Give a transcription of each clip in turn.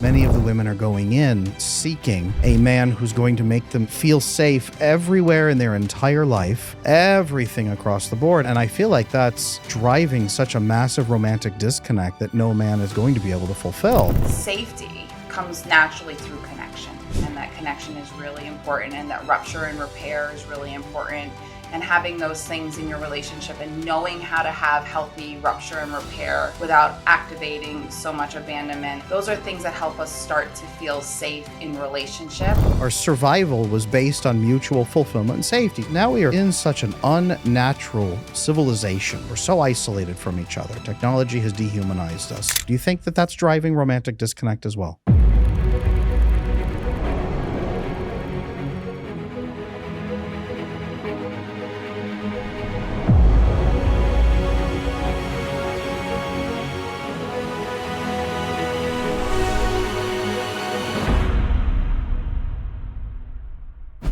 Many of the women are going in seeking a man who's going to make them feel safe everywhere in their entire life, everything across the board. And I feel like that's driving such a massive romantic disconnect that no man is going to be able to fulfill. Safety comes naturally through connection, and that connection is really important, and that rupture and repair is really important. And having those things in your relationship and knowing how to have healthy rupture and repair without activating so much abandonment, those are things that help us start to feel safe in relationship. Our survival was based on mutual fulfillment and safety. Now we are in such an unnatural civilization. We're so isolated from each other. Technology has dehumanized us. Do you think that that's driving romantic disconnect as well?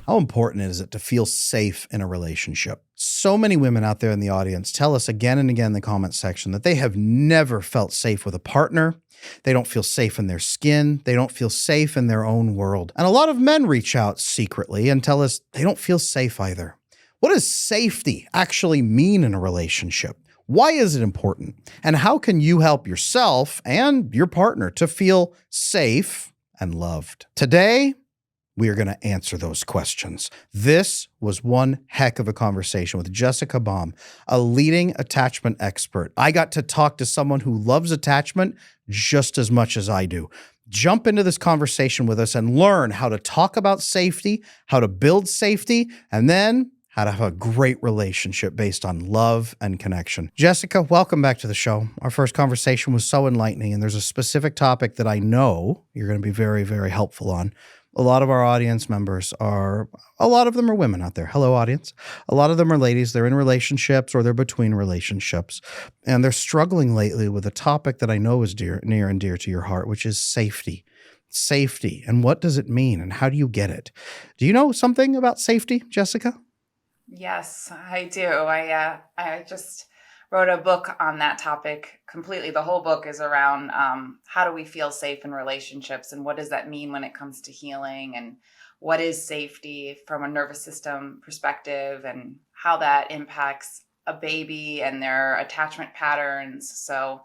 How important is it to feel safe in a relationship? So many women out there in the audience tell us again and again in the comment section that they have never felt safe with a partner. They don't feel safe in their skin. They don't feel safe in their own world. And a lot of men reach out secretly and tell us they don't feel safe either. What does safety actually mean in a relationship? Why is it important? And how can you help yourself and your partner to feel safe and loved? Today, we are going to answer those questions. This was one heck of a conversation with Jessica Baum, a leading attachment expert. I got to talk to someone who loves attachment just as much as I do. Jump into this conversation with us and learn how to talk about safety, how to build safety, and then how to have a great relationship based on love and connection. Jessica, welcome back to the show. Our first conversation was so enlightening, and there's a specific topic that I know you're going to be very, very helpful on. A lot of our audience members a lot of them are women out there. Hello, audience. A lot of them are ladies. They're in relationships or they're between relationships. And they're struggling lately with a topic that I know is near and dear to your heart, which is safety. Safety. And what does it mean? And how do you get it? Do you know something about safety, Jessica? Yes, I do. I just wrote a book on that topic completely. The whole book is around how do we feel safe in relationships, and what does that mean when it comes to healing, and what is safety from a nervous system perspective, and how that impacts a baby and their attachment patterns. So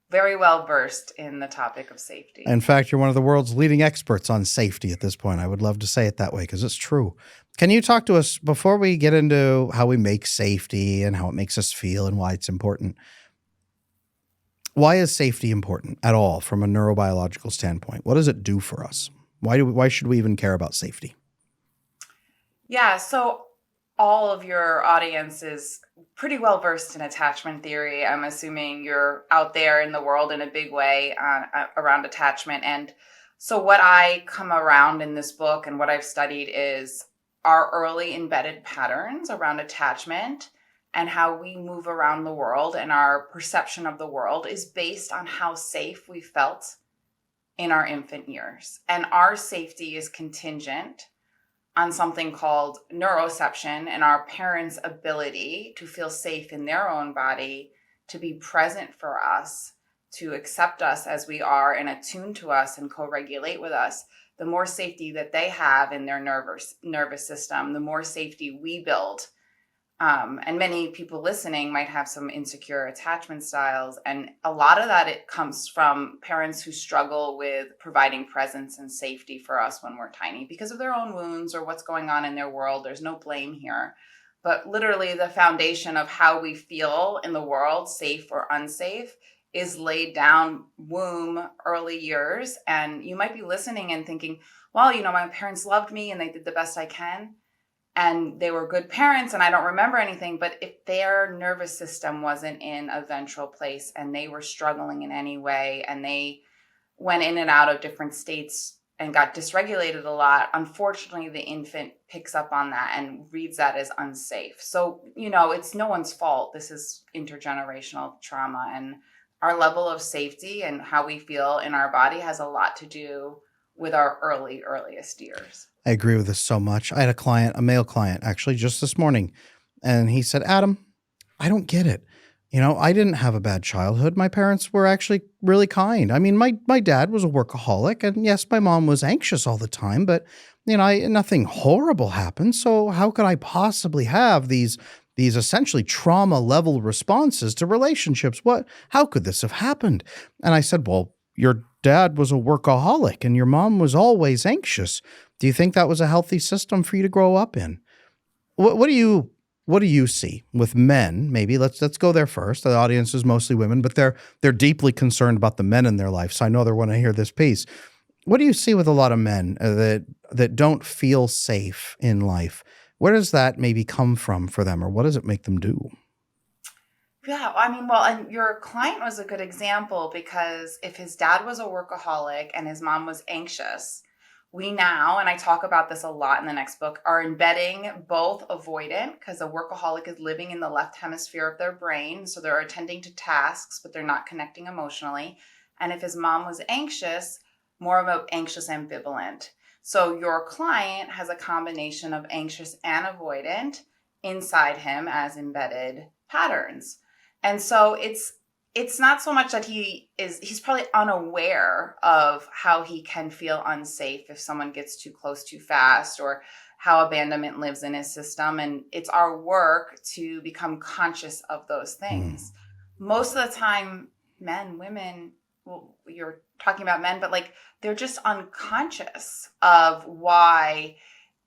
very well versed in the topic of safety. In fact, you're one of the world's leading experts on safety at this point. I would love to say it that way because it's true. Can you talk to us, before we get into how we make safety and how it makes us feel and why it's important, why is safety important at all from a neurobiological standpoint? What does it do for us? Why should we even care about safety? Yeah, so all of your audience is pretty well versed in attachment theory. I'm assuming you're out there in the world in a big way around attachment. And so what I come around in this book and what I've studied is our early embedded patterns around attachment, and how we move around the world and our perception of the world is based on how safe we felt in our infant years. And our safety is contingent on something called neuroception and our parents' ability to feel safe in their own body, to be present for us, to accept us as we are and attune to us and co-regulate with us. The more safety that they have in their nervous system, the more safety we build. And many people listening might have some insecure attachment styles. And a lot of that, it comes from parents who struggle with providing presence and safety for us when we're tiny because of their own wounds or what's going on in their world. There's no blame here. But literally the foundation of how we feel in the world, safe or unsafe, is laid down womb, early years. And you might be listening and thinking, well, my parents loved me and they did the best I can. And they were good parents and I don't remember anything. But if their nervous system wasn't in a ventral place and they were struggling in any way and they went in and out of different states and got dysregulated a lot, unfortunately, the infant picks up on that and reads that as unsafe. So, it's no one's fault. This is intergenerational trauma, and our level of safety and how we feel in our body has a lot to do with our earliest years. I agree with this so much. I had a male client, actually, just this morning, and he said, Adam, I don't get it. I didn't have a bad childhood. My parents were actually really kind. I mean, my dad was a workaholic, and yes, my mom was anxious all the time, but nothing horrible happened. So how could I possibly have these essentially trauma level responses to relationships? How could this have happened? And I said, "Well, your dad was a workaholic and your mom was always anxious. Do you think that was a healthy system for you to grow up in?" What do you see with men? Maybe let's go there first. The audience is mostly women, but they're deeply concerned about the men in their life. So I know they want to hear this piece. What do you see with a lot of men that don't feel safe in life? Where does that maybe come from for them, or what does it make them do? Yeah, I mean, well, and your client was a good example because if his dad was a workaholic and his mom was anxious, we now, and I talk about this a lot in the next book, are embedding both avoidant because a workaholic is living in the left hemisphere of their brain. So they're attending to tasks, but they're not connecting emotionally. And if his mom was anxious, more of an anxious ambivalent. So your client has a combination of anxious and avoidant inside him as embedded patterns. And so it's not so much that he's probably unaware of how he can feel unsafe if someone gets too close too fast, or how abandonment lives in his system. And it's our work to become conscious of those Mm. things. Most of the time, men, women, well, you're talking about men, but like they're just unconscious of why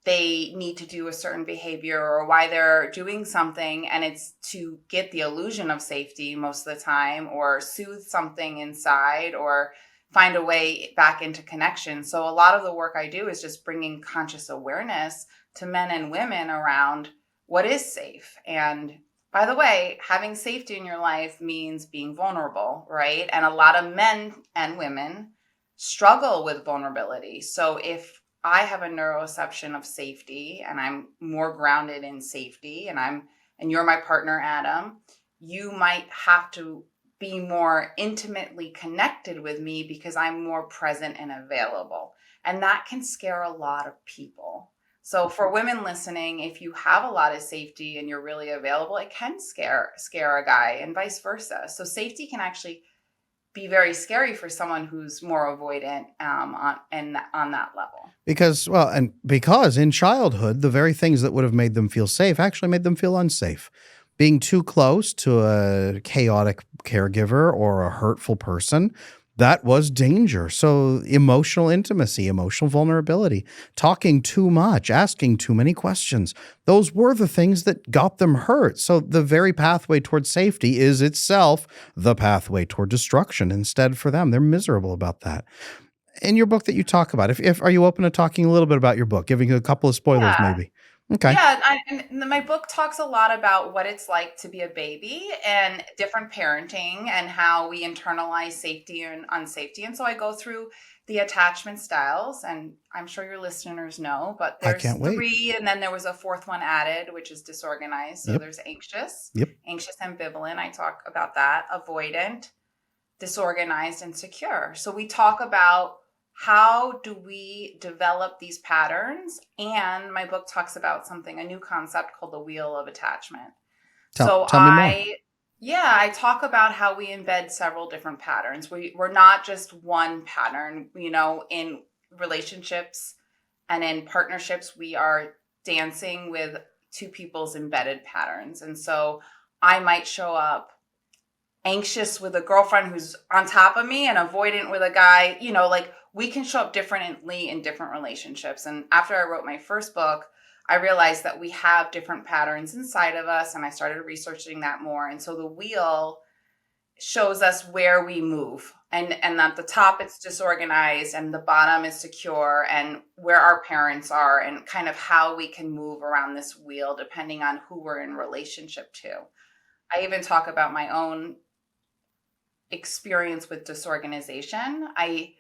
they need to do a certain behavior or why they're doing something, and it's to get the illusion of safety most of the time, or soothe something inside, or find a way back into connection. So a lot of the work I do is just bringing conscious awareness to men and women around what is safe. And by the way, having safety in your life means being vulnerable, right? And a lot of men and women struggle with vulnerability. So if I have a neuroception of safety and I'm more grounded in safety, and you're my partner, Adam, you might have to be more intimately connected with me because I'm more present and available. And that can scare a lot of people. So for women listening, if you have a lot of safety and you're really available, it can scare a guy, and vice versa. So safety can actually be very scary for someone who's more avoidant, on that level. Because in childhood, the very things that would have made them feel safe actually made them feel unsafe. Being too close to a chaotic caregiver or a hurtful person, that was danger. So emotional intimacy, emotional vulnerability, talking too much, asking too many questions, those were the things that got them hurt. So the very pathway towards safety is itself the pathway toward destruction instead for them. They're miserable about that. In your book that you talk about, if are you open to talking a little bit about your book, giving a couple of spoilers Yeah. maybe? Okay. Yeah, and my book talks a lot about what it's like to be a baby and different parenting and how we internalize safety and unsafety. And so I go through the attachment styles, and I'm sure your listeners know, but I there's can't wait. three, and then there was a fourth one added, which is disorganized. So Yep. there's anxious, Yep. anxious ambivalent. I talk about that, avoidant, disorganized, and secure. So we talk about how do we develop these patterns, and my book talks about a new concept called the wheel of attachment. Tell So tell me more. I talk about how we embed several different patterns. We're not just one pattern, in relationships and in partnerships, we are dancing with two people's embedded patterns. And so I might show up anxious with a girlfriend who's on top of me and avoidant with a guy, like we can show up differently in different relationships. And after I wrote my first book, I realized that we have different patterns inside of us, and I started researching that more. And so the wheel shows us where we move, and at the top it's disorganized and the bottom is secure, and where our parents are, and kind of how we can move around this wheel depending on who we're in relationship to. I even talk about my own experience with disorganization. I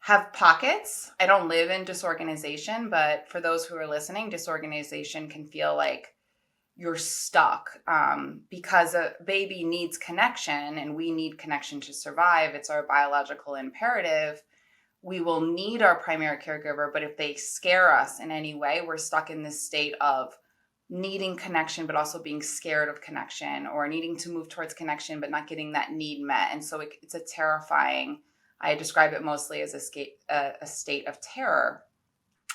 have pockets. I don't live in disorganization, but for those who are listening, disorganization can feel like you're stuck, because a baby needs connection and we need connection to survive. It's our biological imperative. We will need our primary caregiver, but if they scare us in any way, we're stuck in this state of needing connection, but also being scared of connection, or needing to move towards connection, but not getting that need met. And so it's a terrifying, I describe it mostly as a state of terror.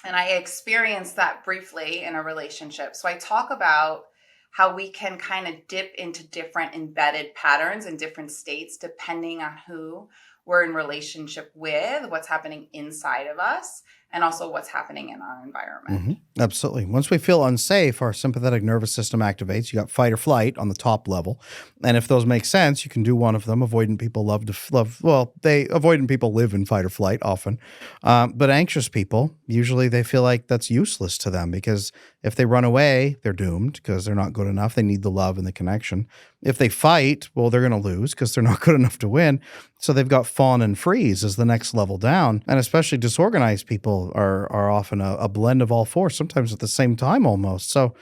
And I experienced that briefly in a relationship. So I talk about how we can kind of dip into different embedded patterns and different states depending on who we're in relationship with, what's happening inside of us, and also what's happening in our environment. Absolutely. Once we feel unsafe, our sympathetic nervous system activates. You got fight or flight on the top level. And if those make sense, you can do one of them. Avoidant people avoidant people live in fight or flight often. But anxious people, usually they feel like that's useless to them because if they run away, they're doomed because they're not good enough. They need the love and the connection. If they fight, well, they're going to lose because they're not good enough to win. So they've got fawn and freeze as the next level down. And especially disorganized people are often a blend of all four, sometimes at the same time almost. So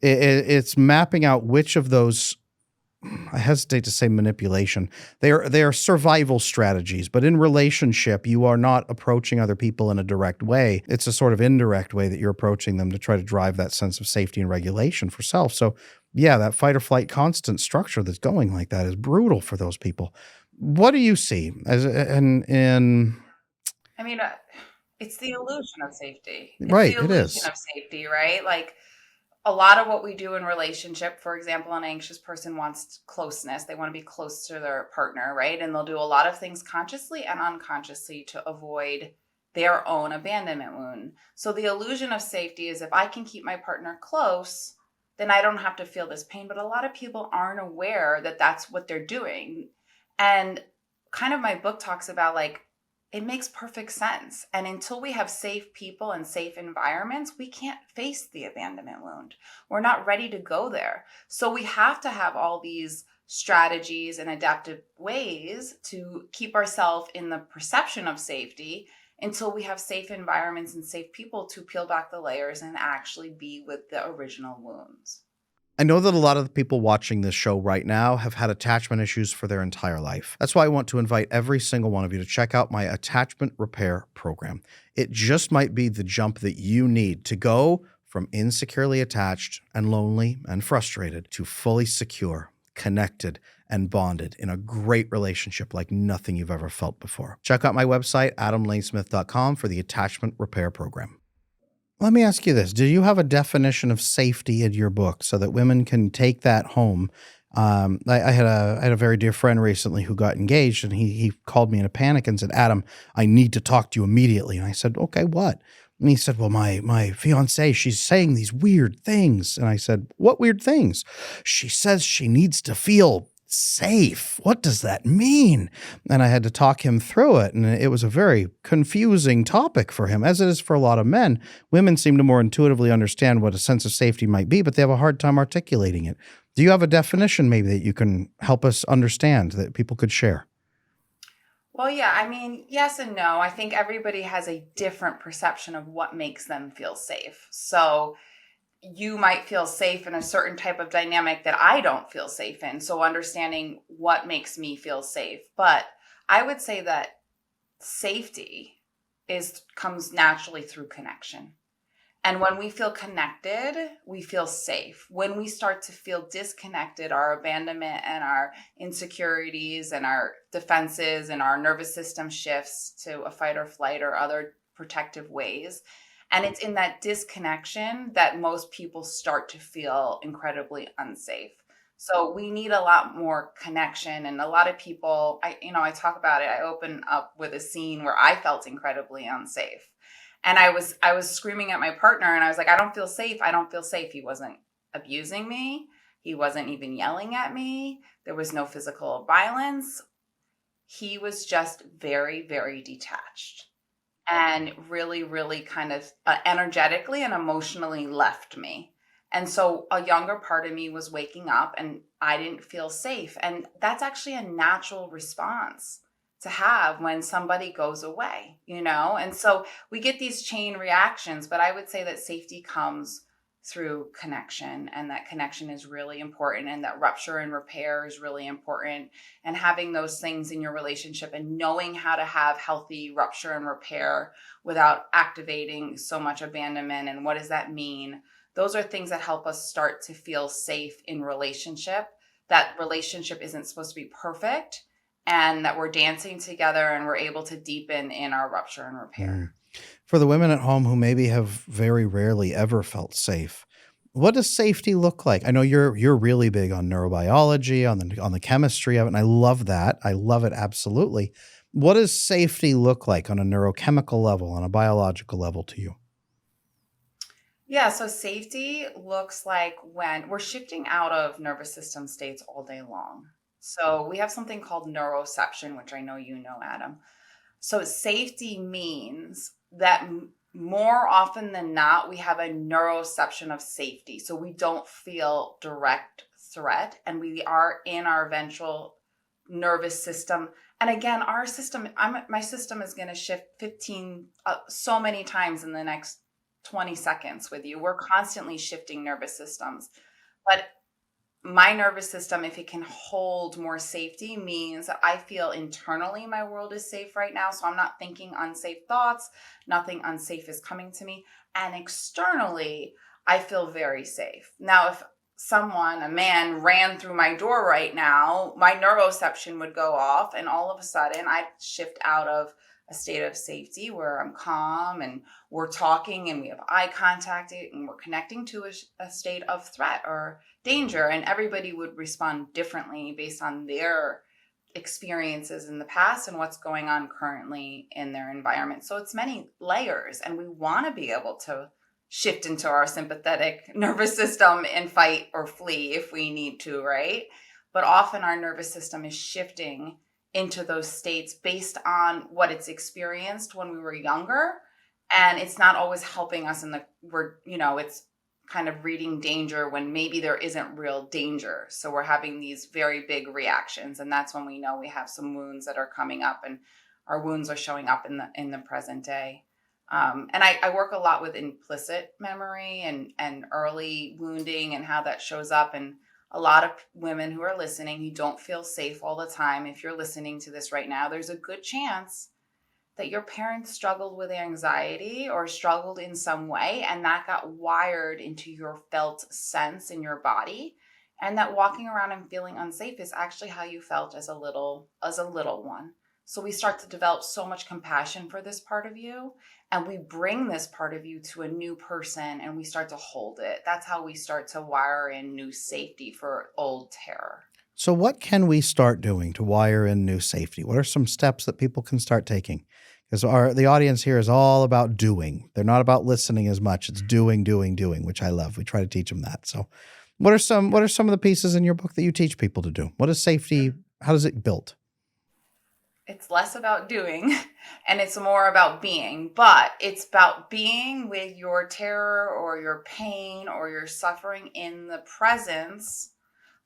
it's mapping out which of those, I hesitate to say manipulation. They are survival strategies, but in relationship, you are not approaching other people in a direct way. It's a sort of indirect way that you're approaching them to try to drive that sense of safety and regulation for self. So yeah, that fight or flight constant structure that's going like that is brutal for those people. What do you see as in? I mean, it's the illusion of safety. It's Right, the it illusion is. of safety, right? Like a lot of what we do in relationship, for example, an anxious person wants closeness. They want to be close to their partner, right? And they'll do a lot of things consciously and unconsciously to avoid their own abandonment wound. So the illusion of safety is if I can keep my partner close, then I don't have to feel this pain. But a lot of people aren't aware that that's what they're doing. And kind of my book talks about like, it makes perfect sense. And until we have safe people and safe environments, we can't face the abandonment wound. We're not ready to go there. So we have to have all these strategies and adaptive ways to keep ourselves in the perception of safety until we have safe environments and safe people to peel back the layers and actually be with the original wounds. I know that a lot of the people watching this show right now have had attachment issues for their entire life. That's why I want to invite every single one of you to check out my attachment repair program. It just might be the jump that you need to go from insecurely attached and lonely and frustrated to fully secure, connected, and bonded in a great relationship like nothing you've ever felt before. Check out my website, adamlanesmith.com, for the attachment repair program. Let me ask you this. Do you have a definition of safety in your book so that women can take that home? I had a very dear friend recently who got engaged, and he called me in a panic and said, Adam, I need to talk to you immediately. And I said, okay, what? And he said, well, my fiance, she's saying these weird things. And I said, what weird things? She says she needs to feel safe. What does that mean? And I had to talk him through it. And it was a very confusing topic for him, as it is for a lot of men. Women seem to more intuitively understand what a sense of safety might be, but they have a hard time articulating it. Do you have a definition maybe that you can help us understand that people could share? Well, yeah, I mean, yes and no. I think everybody has a different perception of what makes them feel safe. So you might feel safe in a certain type of dynamic that I don't feel safe in. So understanding what makes me feel safe. But I would say that safety comes naturally through connection. And when we feel connected, we feel safe. When we start to feel disconnected, our abandonment and our insecurities and our defenses and our nervous system shifts to a fight or flight or other protective ways. And it's in that disconnection that most people start to feel incredibly unsafe. So we need a lot more connection. And a lot of people, I talk about it. I open up with a scene where I felt incredibly unsafe. And I was screaming at my partner and I was like, I don't feel safe. I don't feel safe. He wasn't abusing me. He wasn't even yelling at me. There was no physical violence. He was just very, very detached and really, really kind of energetically and emotionally left me. And so a younger part of me was waking up and I didn't feel safe. And that's actually a natural response to have when somebody goes away, And so we get these chain reactions, but I would say that safety comes through connection, and that connection is really important, and that rupture and repair is really important, and having those things in your relationship and knowing how to have healthy rupture and repair without activating so much abandonment. And what does that mean? Those are things that help us start to feel safe in relationship. That relationship isn't supposed to be perfect, and that we're dancing together and we're able to deepen in our rupture and repair. Mm. For the women at home who maybe have very rarely ever felt safe, what does safety look like? I know you're really big on neurobiology, on the chemistry of it, and I love that. I love it absolutely. What does safety look like on a neurochemical level, on a biological level to you? Yeah, so safety looks like when we're shifting out of nervous system states all day long. So we have something called neuroception, which I know you know, Adam. So safety means that more often than not, we have a neuroception of safety. So we don't feel direct threat and we are in our ventral nervous system. And again, my system is going to shift 15, so many times in the next 20 seconds with you. We're constantly shifting nervous systems. But my nervous system, if it can hold more safety, means that I feel internally my world is safe right now. So I'm not thinking unsafe thoughts, nothing unsafe is coming to me. And externally, I feel very safe. Now, if a man, ran through my door right now, my neuroception would go off, and all of a sudden I'd shift out of a state of safety where I'm calm and we're talking and we have eye contact and we're connecting to a state of threat or danger, and everybody would respond differently based on their experiences in the past and what's going on currently in their environment. So it's many layers, and we want to be able to shift into our sympathetic nervous system and fight or flee if we need to, right? But often our nervous system is shifting into those states based on what it's experienced when we were younger, and it's not always helping us it's kind of reading danger when maybe there isn't real danger. So we're having these very big reactions, and that's when we know we have some wounds that are coming up, and our wounds are showing up in the present day. And I work a lot with implicit memory and early wounding and how that shows up. And a lot of women who are listening who don't feel safe all the time, if you're listening to this right now, there's a good chance that your parents struggled with anxiety or struggled in some way, and that got wired into your felt sense in your body, and that walking around and feeling unsafe is actually how you felt as a little one. So we start to develop so much compassion for this part of you, and we bring this part of you to a new person and we start to hold it. That's how we start to wire in new safety for old terror. So, what can we start doing to wire in new safety? What are some steps that people can start taking? Because the audience here is all about doing. They're not about listening as much. It's doing, doing, doing, which I love. We try to teach them that. So, what are some of the pieces in your book that you teach people to do? What is safety? How does it built? It's less about doing and it's more about being, but it's about being with your terror or your pain or your suffering in the presence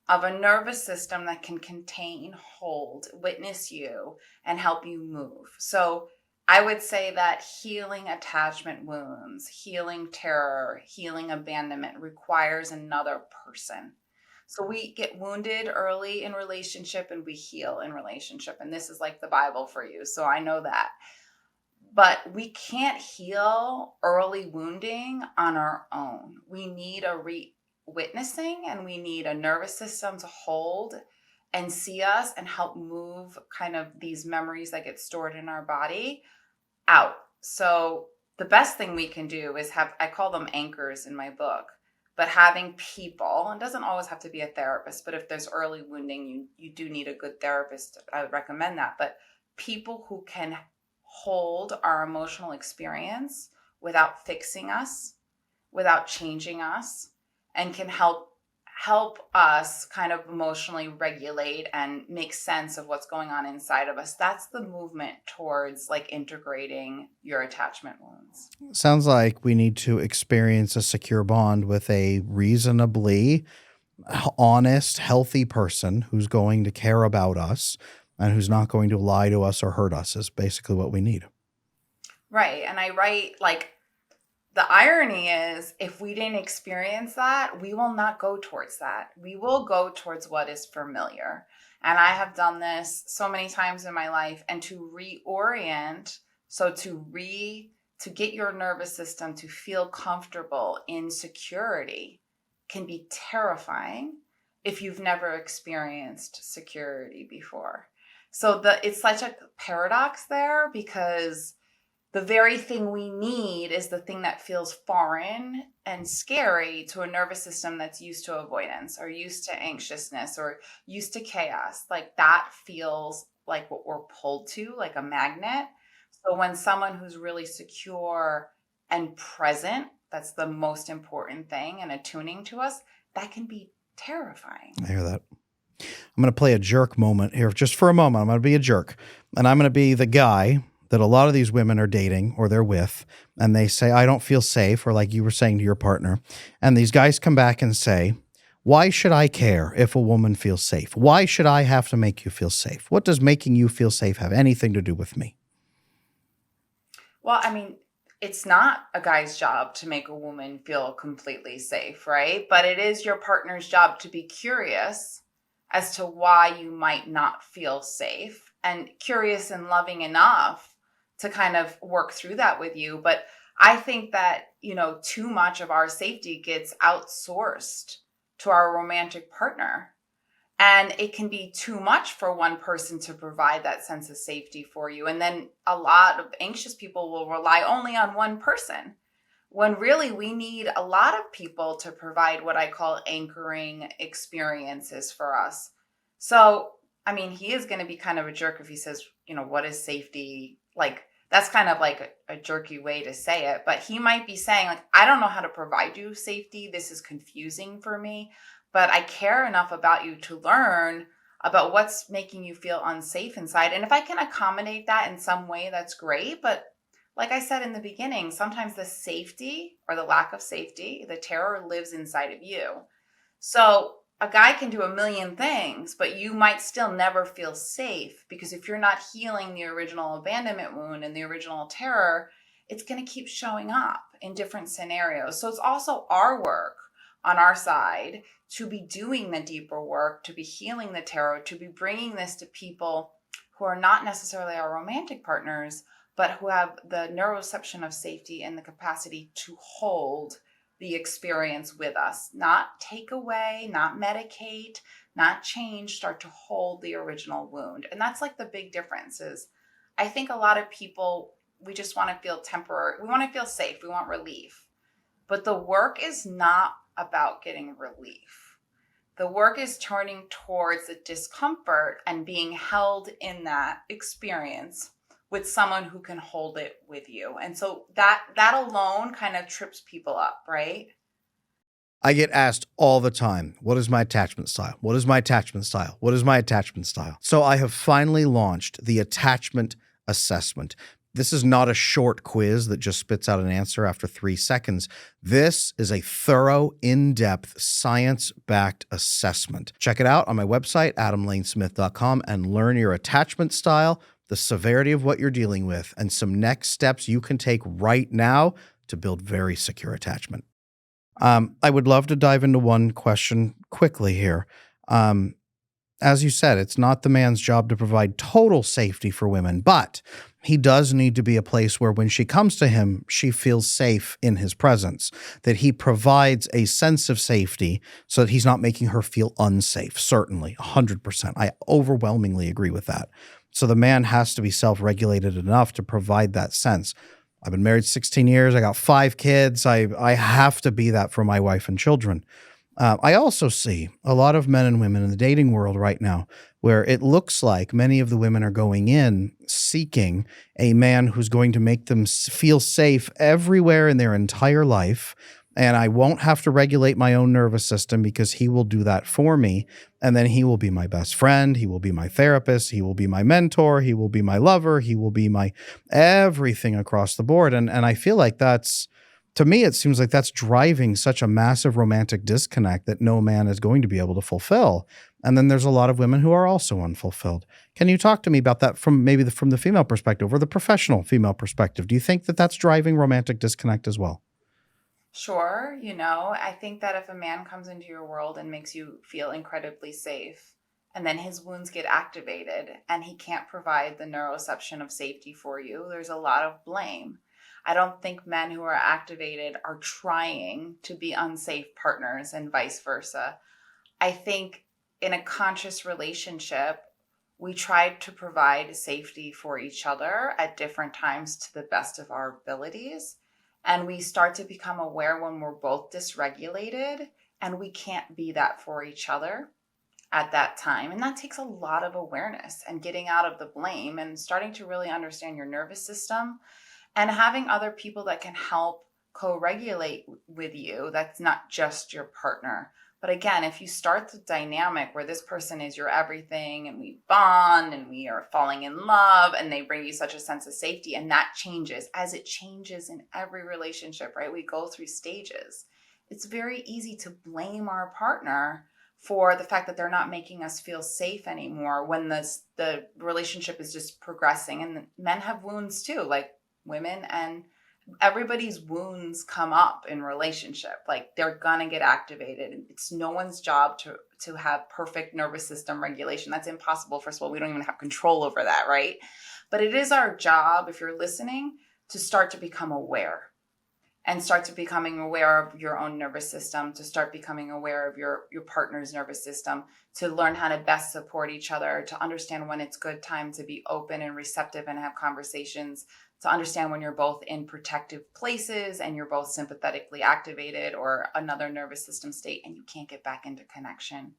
of a nervous system that can contain, hold, witness you, and help you move. So I would say that healing attachment wounds, healing terror, healing abandonment requires another person. So we get wounded early in relationship and we heal in relationship. And this is like the Bible for you. So I know that. But we can't heal early wounding on our own. We need a witnessing, and we need a nervous system to hold and see us and help move kind of these memories that get stored in our body out. So the best thing we can do is I call them anchors in my book, but having people, and it doesn't always have to be a therapist, but if there's early wounding, you do need a good therapist. I would recommend that. But people who can hold our emotional experience without fixing us, without changing us, and can help us kind of emotionally regulate and make sense of what's going on inside of us. That's the movement towards like integrating your attachment wounds. Sounds like we need to experience a secure bond with a reasonably honest, healthy person who's going to care about us and who's not going to lie to us or hurt us is basically what we need. Right. And I write like, the irony is, if we didn't experience that, we will not go towards that. We will go towards what is familiar. And I have done this so many times in my life. And to reorient, so to to get your nervous system to feel comfortable in security can be terrifying if you've never experienced security before. So it's such a paradox there, because the very thing we need is the thing that feels foreign and scary to a nervous system that's used to avoidance or used to anxiousness or used to chaos. Like that feels like what we're pulled to, like a magnet. So when someone who's really secure and present, that's the most important thing, and attuning to us, that can be terrifying. I hear that. I'm going to play a jerk moment here just for a moment. I'm going to be a jerk, and I'm going to be the guy that a lot of these women are dating or they're with, and they say, I don't feel safe, or like you were saying to your partner. And these guys come back and say, why should I care if a woman feels safe? Why should I have to make you feel safe? What does making you feel safe have anything to do with me? Well, I mean, it's not a guy's job to make a woman feel completely safe, right? But it is your partner's job to be curious as to why you might not feel safe, and curious and loving enough to kind of work through that with you. But I think that, too much of our safety gets outsourced to our romantic partner. And it can be too much for one person to provide that sense of safety for you. And then a lot of anxious people will rely only on one person, when really we need a lot of people to provide what I call anchoring experiences for us. So, I mean, he is going to be kind of a jerk if he says, what is safety? Like, that's kind of like a jerky way to say it. But he might be saying, like, I don't know how to provide you safety. This is confusing for me. But I care enough about you to learn about what's making you feel unsafe inside. And if I can accommodate that in some way, that's great. But like I said in the beginning, sometimes the safety or the lack of safety, the terror lives inside of you. So a guy can do a million things, but you might still never feel safe, because if you're not healing the original abandonment wound and the original terror, it's going to keep showing up in different scenarios. So it's also our work on our side to be doing the deeper work, to be healing the terror, to be bringing this to people who are not necessarily our romantic partners, but who have the neuroception of safety and the capacity to hold the experience with us, not take away, not medicate, not change, start to hold the original wound. And that's like the big difference is, I think a lot of people, we just want to feel temporary. We want to feel safe. We want relief. But the work is not about getting relief. The work is turning towards the discomfort and being held in that experience with someone who can hold it with you. And so that alone kind of trips people up, right? I get asked all the time, what is my attachment style? What is my attachment style? What is my attachment style? So I have finally launched the attachment assessment. This is not a short quiz that just spits out an answer after 3 seconds. This is a thorough, in-depth, science-backed assessment. Check it out on my website, adamlanesmith.com, and learn your attachment style, the severity of what you're dealing with, and some next steps you can take right now to build very secure attachment. I would love to dive into one question quickly here. As you said, it's not the man's job to provide total safety for women, but he does need to be a place where when she comes to him, she feels safe in his presence, that he provides a sense of safety so that he's not making her feel unsafe. Certainly, 100%. I overwhelmingly agree with that. So the man has to be self-regulated enough to provide that sense. I've been married 16 years. I got 5 kids. I have to be that for my wife and children. I also see a lot of men and women in the dating world right now where it looks like many of the women are going in seeking a man who's going to make them feel safe everywhere in their entire life. And I won't have to regulate my own nervous system because he will do that for me. And then he will be my best friend. He will be my therapist. He will be my mentor. He will be my lover. He will be my everything across the board. And I feel like to me, it seems like that's driving such a massive romantic disconnect that no man is going to be able to fulfill. And then there's a lot of women who are also unfulfilled. Can you talk to me about that from from the female perspective or the professional female perspective? Do you think that that's driving romantic disconnect as well? Sure. I think that if a man comes into your world and makes you feel incredibly safe, and then his wounds get activated and he can't provide the neuroception of safety for you, there's a lot of blame. I don't think men who are activated are trying to be unsafe partners and vice versa. I think in a conscious relationship, we try to provide safety for each other at different times to the best of our abilities. And we start to become aware when we're both dysregulated and we can't be that for each other at that time. And that takes a lot of awareness and getting out of the blame and starting to really understand your nervous system and having other people that can help co-regulate with you. That's not just your partner. But again, if you start the dynamic where this person is your everything and we bond and we are falling in love and they bring you such a sense of safety, and that changes as it changes in every relationship, right? We go through stages. It's very easy to blame our partner for the fact that they're not making us feel safe anymore when the relationship is just progressing. And men have wounds too, like women, and everybody's wounds come up in relationship. Like they're gonna get activated. It's no one's job to have perfect nervous system regulation. That's impossible. First of all, we don't even have control over that, right? But it is our job, if you're listening, to start to become aware and start to becoming aware of your own nervous system, to start becoming aware of your partner's nervous system, to learn how to best support each other, to understand when it's good time to be open and receptive and have conversations, to understand when you're both in protective places and you're both sympathetically activated or another nervous system state and you can't get back into connection.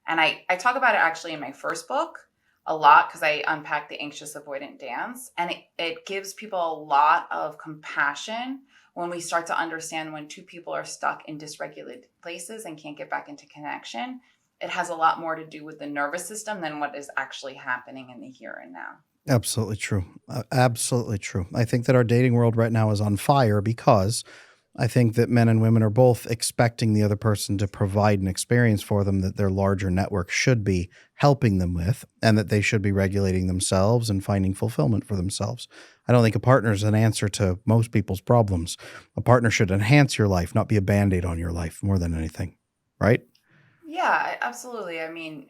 And I talk about it actually in my first book a lot because I unpack the anxious avoidant dance, and it gives people a lot of compassion when we start to understand when two people are stuck in dysregulated places and can't get back into connection. It has a lot more to do with the nervous system than what is actually happening in the here and now. Absolutely true. Absolutely true. I think that our dating world right now is on fire because I think that men and women are both expecting the other person to provide an experience for them that their larger network should be helping them with, and that they should be regulating themselves and finding fulfillment for themselves. I don't think a partner is an answer to most people's problems. A partner should enhance your life, not be a Band-Aid on your life more than anything, right? Yeah, absolutely. I mean,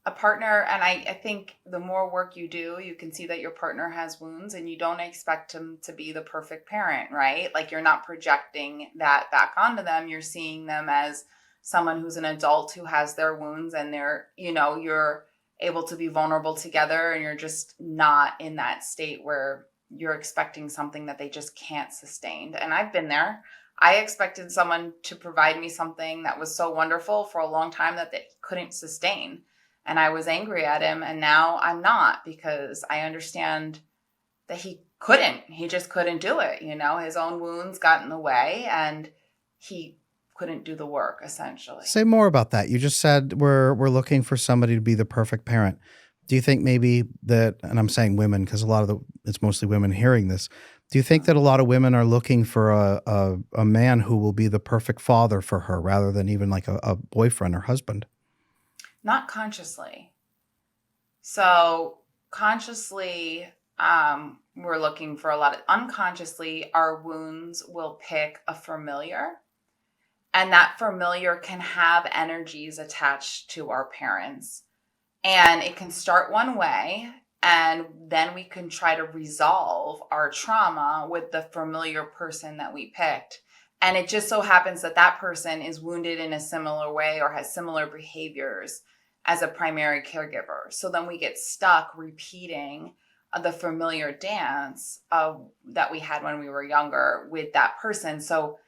a partner, and I think the more work you do, you can see that your partner has wounds and you don't expect them to be the perfect parent, right? Like you're not projecting that back onto them. You're seeing them as someone who's an adult who has their wounds, and you're able to be vulnerable together, and you're just not in that state where you're expecting something that they just can't sustain. And I've been there. I expected someone to provide me something that was so wonderful for a long time that they couldn't sustain, and I was angry at him. And now I'm not, because I understand that he just couldn't do it. His own wounds got in the way and he couldn't do the work, essentially. Say more about that. You just said we're looking for somebody to be the perfect parent. Do you think maybe that, and I'm saying women because it's mostly women hearing this. Do you think that a lot of women are looking for a man who will be the perfect father for her rather than even like a boyfriend or husband? Not consciously. So consciously, we're looking for a lot of, unconsciously, our wounds will pick a familiar, and that familiar can have energies attached to our parents. And it can start one way, and then we can try to resolve our trauma with the familiar person that we picked. And it just so happens that that person is wounded in a similar way or has similar behaviors as a primary caregiver. So then we get stuck repeating the familiar dance that we had when we were younger with that person. So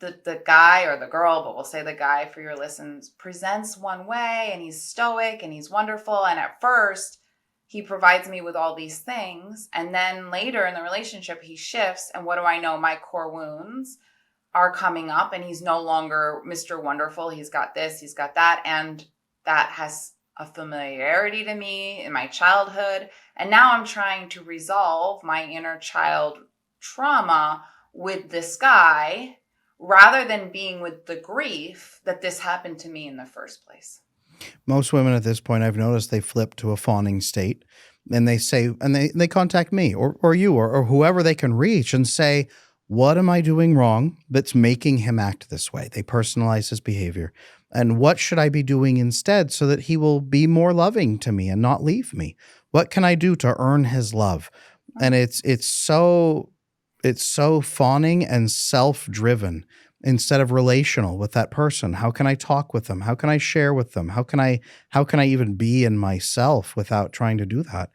the guy or the girl, but we'll say the guy for your listens, presents one way and he's stoic and he's wonderful. And at first he provides me with all these things. And then later in the relationship, he shifts. And what do I know? My core wounds are coming up and he's no longer Mr. Wonderful. He's got this, he's got that. And that has a familiarity to me in my childhood. And now I'm trying to resolve my inner child trauma with this guy, rather than being with the grief that this happened to me in the first place. Most women at this point, I've noticed, they flip to a fawning state, and they say, and they contact me or you or whoever they can reach and say, what am I doing wrong that's making him act this way? They personalize his behavior. And what should I be doing instead so that he will be more loving to me and not leave me? What can I do to earn his love? And it's It's so fawning and self-driven instead of relational with that person. How can I talk with them? How can I share with them? How can I even be in myself without trying to do that?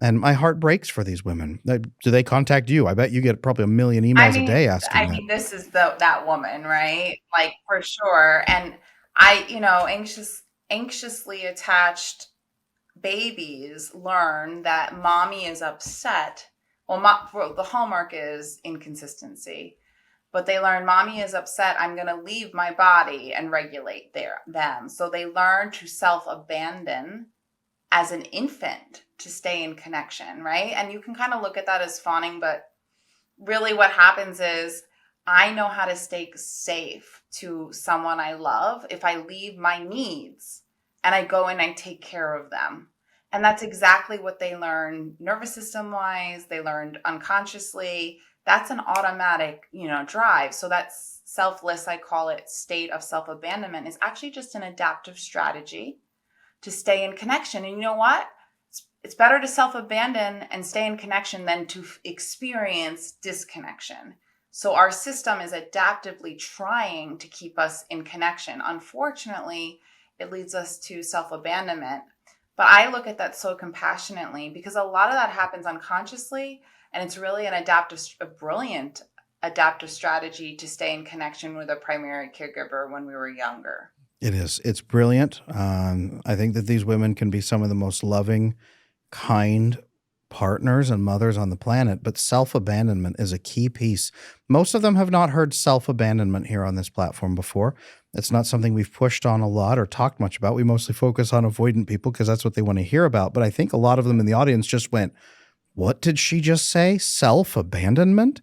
And my heart breaks for these women. Do they contact you? I bet you get probably a million I emails a mean, day asking I that. mean, this is that woman, right? Like for sure. And anxiously attached babies learn that mommy is upset. Well, the hallmark is inconsistency, but they learn mommy is upset. I'm going to leave my body and regulate them. So they learn to self abandon as an infant to stay in connection, right? And you can kind of look at that as fawning, but really what happens is I know how to stay safe to someone I love if I leave my needs and I go and I take care of them. And that's exactly what they learn nervous system wise. They learned unconsciously. That's an automatic, drive. So that's selfless, I call it, state of self abandonment is actually just an adaptive strategy to stay in connection. And you know what? It's better to self abandon and stay in connection than to experience disconnection. So our system is adaptively trying to keep us in connection. Unfortunately, it leads us to self abandonment. But I look at that so compassionately because a lot of that happens unconsciously. And it's really a brilliant adaptive strategy to stay in connection with a primary caregiver when we were younger. It is. It's brilliant. I think that these women can be some of the most loving, kind partners and mothers on the planet, but self abandonment is a key piece. Most of them have not heard self abandonment here on this platform before. It's not something we've pushed on a lot or talked much about. We mostly focus on avoidant people because that's what they want to hear about. But I think a lot of them in the audience just went, "What did she just say? Self abandonment?"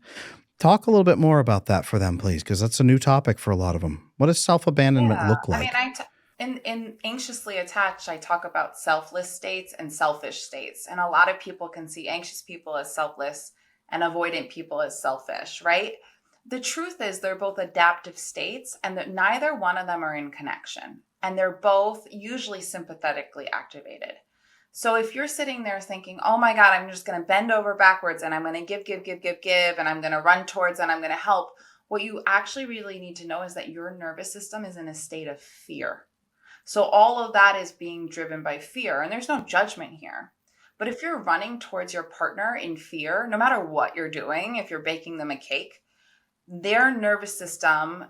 Talk a little bit more about that for them, please, because that's a new topic for a lot of them. What does self abandonment Yeah, look I mean, like? in anxiously attached, I talk about selfless states and selfish states, and a lot of people can see anxious people as selfless and avoidant people as selfish, right? The truth is, they're both adaptive states, and that neither one of them are in connection, and they're both usually sympathetically activated. So if you're sitting there thinking, "Oh my God, I'm just going to bend over backwards, and I'm going to give, and I'm going to run towards, and I'm going to help," what you actually really need to know is that your nervous system is in a state of fear. So all of that is being driven by fear, and there's no judgment here. But if you're running towards your partner in fear, no matter what you're doing, if you're baking them a cake, their nervous system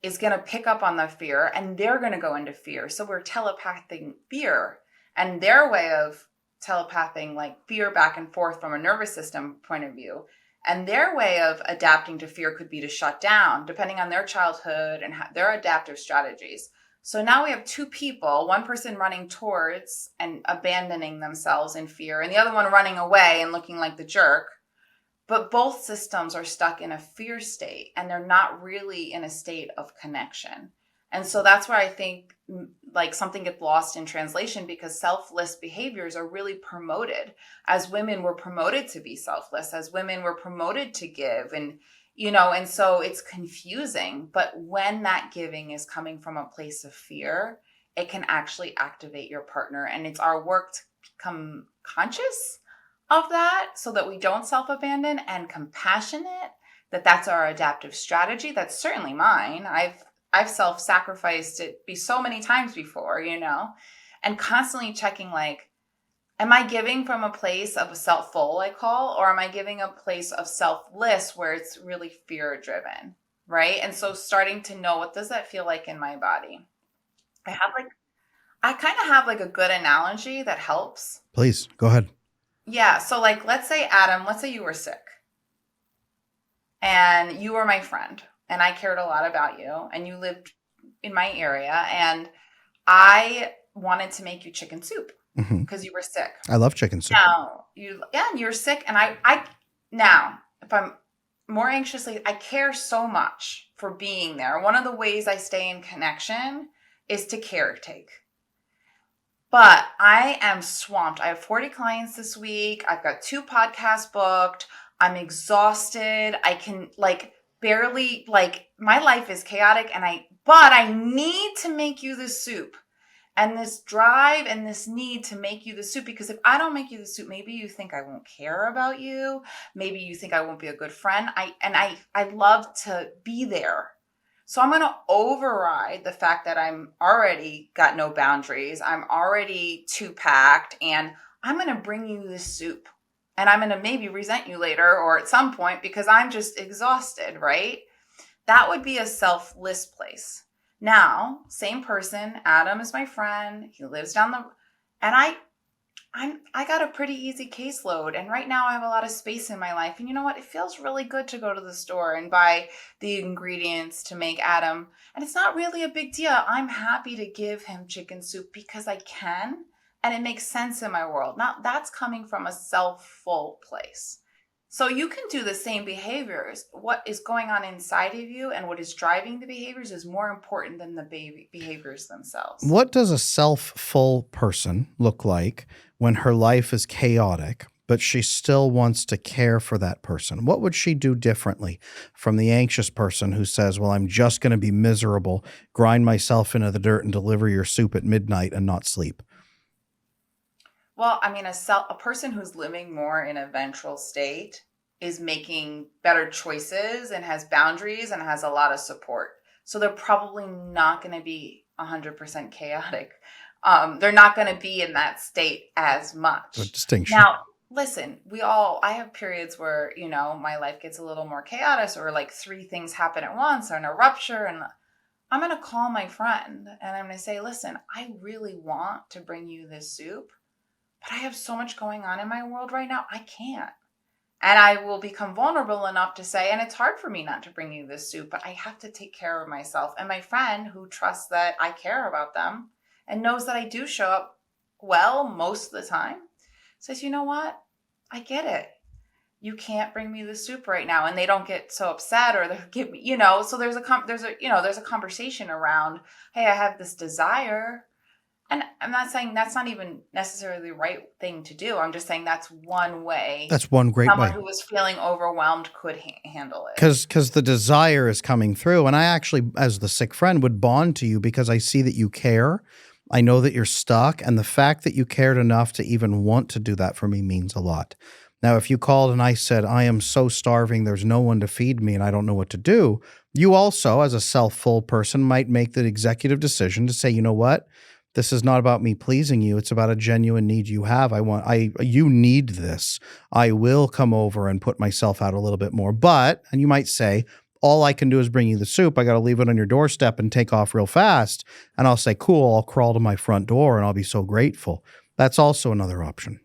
is going to pick up on the fear and they're going to go into fear. So we're telepathing fear, and their way of telepathing like fear back and forth from a nervous system point of view. And their way of adapting to fear could be to shut down, depending on their childhood and their adaptive strategies. So now we have two people, one person running towards and abandoning themselves in fear, and the other one running away and looking like the jerk. But both systems are stuck in a fear state and they're not really in a state of connection. And so that's where I think like something gets lost in translation because selfless behaviors are really promoted. As women, we're promoted to be selfless. As women, we're promoted to give. And so it's confusing. But when that giving is coming from a place of fear, it can actually activate your partner. And it's our work to become conscious of that so that we don't self-abandon and compassionate, that's our adaptive strategy. That's certainly mine. I've self-sacrificed it be so many times before, and constantly checking like, am I giving from a place of a self-full, I call, or am I giving a place of selfless where it's really fear driven, right? And so starting to know, what does that feel like in my body? I kind of have like a good analogy that helps. Please go ahead. Yeah. So like, let's say Adam, let's say you were sick and you were my friend and I cared a lot about you and you lived in my area and I wanted to make you chicken soup because you were sick. I love chicken soup. Now you're sick. And now if I'm more anxiously, I care so much for being there. One of the ways I stay in connection is to caretake. But I am swamped. I have 40 clients this week. I've got 2 podcasts booked. I'm exhausted. I can barely my life is chaotic but I need to make you this soup. and this drive and this need to make you the soup, because if I don't make you the soup, maybe you think I won't care about you. Maybe you think I won't be a good friend. I love to be there. So I'm going to override the fact that I'm already got no boundaries. I'm already too packed, and I'm going to bring you this soup. And I'm going to maybe resent you later or at some point because I'm just exhausted, right? That would be a selfless place. Now, same person, Adam is my friend. He lives down the, and I got a pretty easy caseload. And right now I have a lot of space in my life. And you know what? It feels really good to go to the store and buy the ingredients to make Adam. And it's not really a big deal. I'm happy to give him chicken soup because I can. And it makes sense in my world. Now, that's coming from a self-full place. So you can do the same behaviors. What is going on inside of you and what is driving the behaviors is more important than the behaviors themselves. What does a self-full person look like when her life is chaotic, but she still wants to care for that person? What would she do differently from the anxious person who says, well, I'm just going to be miserable, grind myself into the dirt and deliver your soup at midnight and not sleep? Well, I mean, a person who's living more in a ventral state is making better choices and has boundaries and has a lot of support. So they're probably not going to be 100% chaotic. They're not going to be in that state as much. Good distinction. Now, listen, I have periods where, my life gets a little more chaotic, or like 3 things happen at once, or in a rupture, and I'm going to call my friend and I'm going to say, listen, I really want to bring you this soup, but I have so much going on in my world right now, I can't. And I will become vulnerable enough to say, and it's hard for me not to bring you this soup, but I have to take care of myself. And my friend, who trusts that I care about them and knows that I do show up well most of the time, says, you know what? I get it. You can't bring me the soup right now. And they don't get so upset, or they give me, so there's a conversation around, hey, I have this desire. And I'm not saying that's not even necessarily the right thing to do. I'm just saying that's one way. That's one great way. Someone who was feeling overwhelmed could handle it. Because the desire is coming through. And I actually, as the sick friend, would bond to you because I see that you care. I know that you're stuck. And the fact that you cared enough to even want to do that for me means a lot. Now, if you called and I said, I am so starving, there's no one to feed me and I don't know what to do, you also, as a self-full person, might make the executive decision to say, you know what? This is not about me pleasing you. It's about a genuine need you have. You need this. I will come over and put myself out a little bit more. And you might say, all I can do is bring you the soup. I got to leave it on your doorstep and take off real fast. And I'll say, cool, I'll crawl to my front door and I'll be so grateful. That's also another option.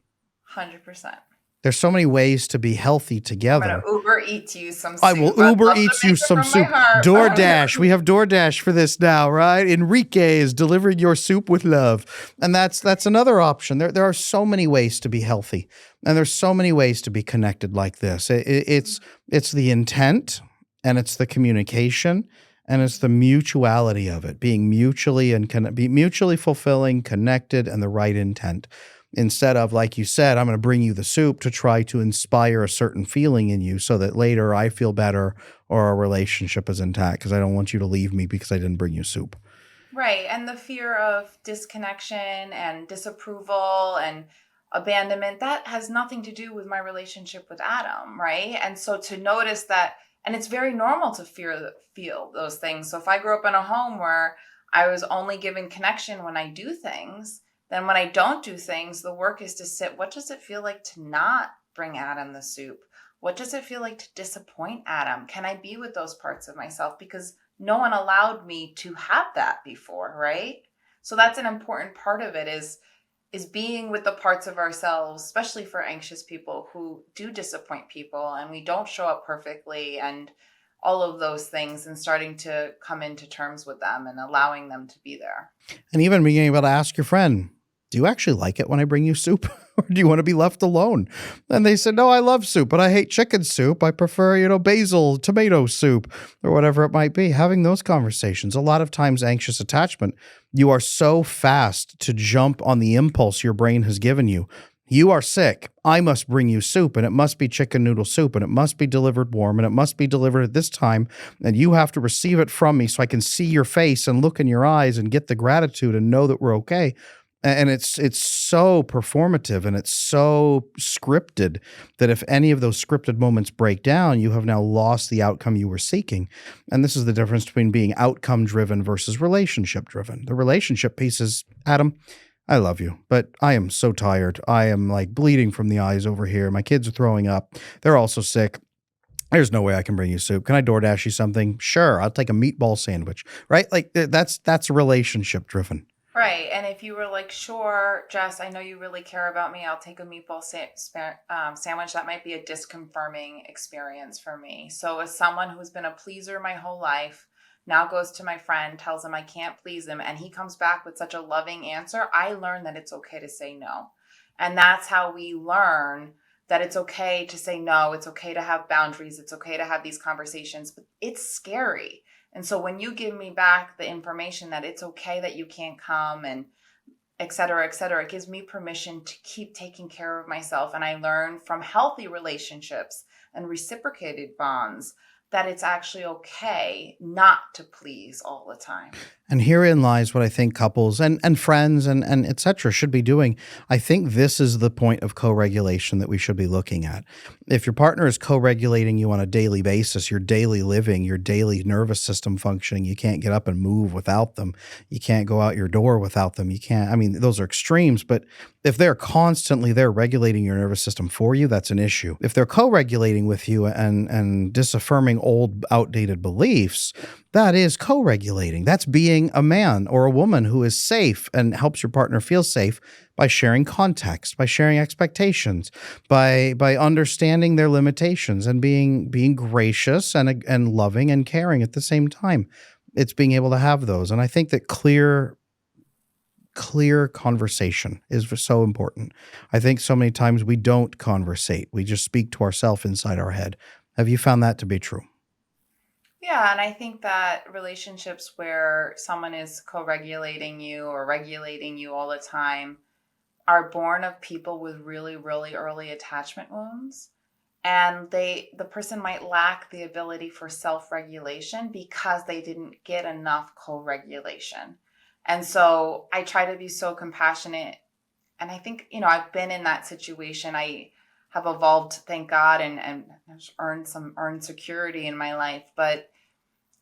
100%. There's so many ways to be healthy together. I'm going to Uber Eats you some soup. I will Uber Eats you some soup. DoorDash. We have DoorDash for this now, right? Enrique is delivering your soup with love. And that's another option. There are so many ways to be healthy. And there's so many ways to be connected like this. It's the intent, and it's the communication, and it's the mutuality of it, being be mutually fulfilling, connected, and the right intent. Instead of, like you said, I'm going to bring you the soup to try to inspire a certain feeling in you so that later I feel better or our relationship is intact because I don't want you to leave me because I didn't bring you soup. Right. And the fear of disconnection and disapproval and abandonment, that has nothing to do with my relationship with Adam, right? And so to notice that, and it's very normal to feel those things. So if I grew up in a home where I was only given connection when I do things, then when I don't do things, the work is to sit, what does it feel like to not bring Adam the soup? What does it feel like to disappoint Adam? Can I be with those parts of myself? Because no one allowed me to have that before, right? So that's an important part of it is being with the parts of ourselves, especially for anxious people who do disappoint people and we don't show up perfectly and all of those things, and starting to come into terms with them and allowing them to be there. And even being able to ask your friend, do you actually like it when I bring you soup? Or do you want to be left alone? And they said, no, I love soup, but I hate chicken soup. I prefer, basil, tomato soup, or whatever it might be. Having those conversations. A lot of times, anxious attachment, you are so fast to jump on the impulse your brain has given you You are sick. I must bring you soup, and it must be chicken noodle soup, and it must be delivered warm, and it must be delivered at this time, and you have to receive it from me so I can see your face and look in your eyes and get the gratitude and know that we're okay. And it's so performative and it's so scripted that if any of those scripted moments break down, you have now lost the outcome you were seeking. And this is the difference between being outcome driven versus relationship driven. The relationship piece is, Adam, I love you, but I am so tired. I am like bleeding from the eyes over here. My kids are throwing up. They're also sick. There's no way I can bring you soup. Can I DoorDash you something? Sure, I'll take a meatball sandwich. Right? Like that's relationship driven. Right. And if you were like, sure, Jess, I know you really care about me. I'll take a meatball sandwich. That might be a disconfirming experience for me. So as someone who's been a pleaser my whole life, now goes to my friend, tells him I can't please him, and he comes back with such a loving answer, I learned that it's okay to say no. And that's how we learn that it's okay to say no. It's okay to have boundaries. It's okay to have these conversations, but it's scary. And so when you give me back the information that it's okay that you can't come and et cetera, it gives me permission to keep taking care of myself. And I learn from healthy relationships and reciprocated bonds that it's actually okay not to please all the time. And herein lies what I think couples and friends and et cetera should be doing. I think this is the point of co-regulation that we should be looking at. If your partner is co-regulating you on a daily basis, your daily living, your daily nervous system functioning, you can't get up and move without them. You can't go out your door without them. You can't, I mean, those are extremes, but if they're constantly there regulating your nervous system for you, that's an issue. If they're co-regulating with you and disaffirming old, outdated beliefs, that is co-regulating. That's being a man or a woman who is safe and helps your partner feel safe by sharing context, by sharing expectations, by understanding their limitations and being gracious and loving and caring at the same time. It's being able to have those. And I think that clear conversation is so important. I think so many times we don't conversate. We just speak to ourselves inside our head. Have you found that to be true? Yeah, and I think that relationships where someone is co-regulating you or regulating you all the time are born of people with really, really early attachment wounds. And the person might lack the ability for self-regulation because they didn't get enough co-regulation. And so I try to be so compassionate. And I think, I've been in that situation. I have evolved, thank God, and earned security in my life. But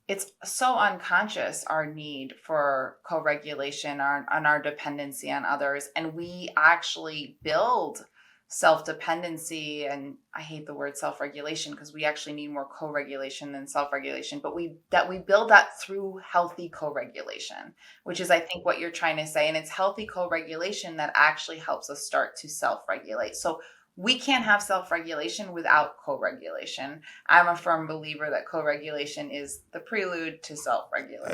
it's so unconscious, our need for co-regulation and our dependency on others. And we actually build self-dependency, and I hate the word self-regulation because we actually need more co-regulation than self-regulation, but we build that through healthy co-regulation, which is I think what you're trying to say. And it's healthy co-regulation that actually helps us start to self-regulate. So we can't have self-regulation without co-regulation. I'm a firm believer that co-regulation is the prelude to self-regulation.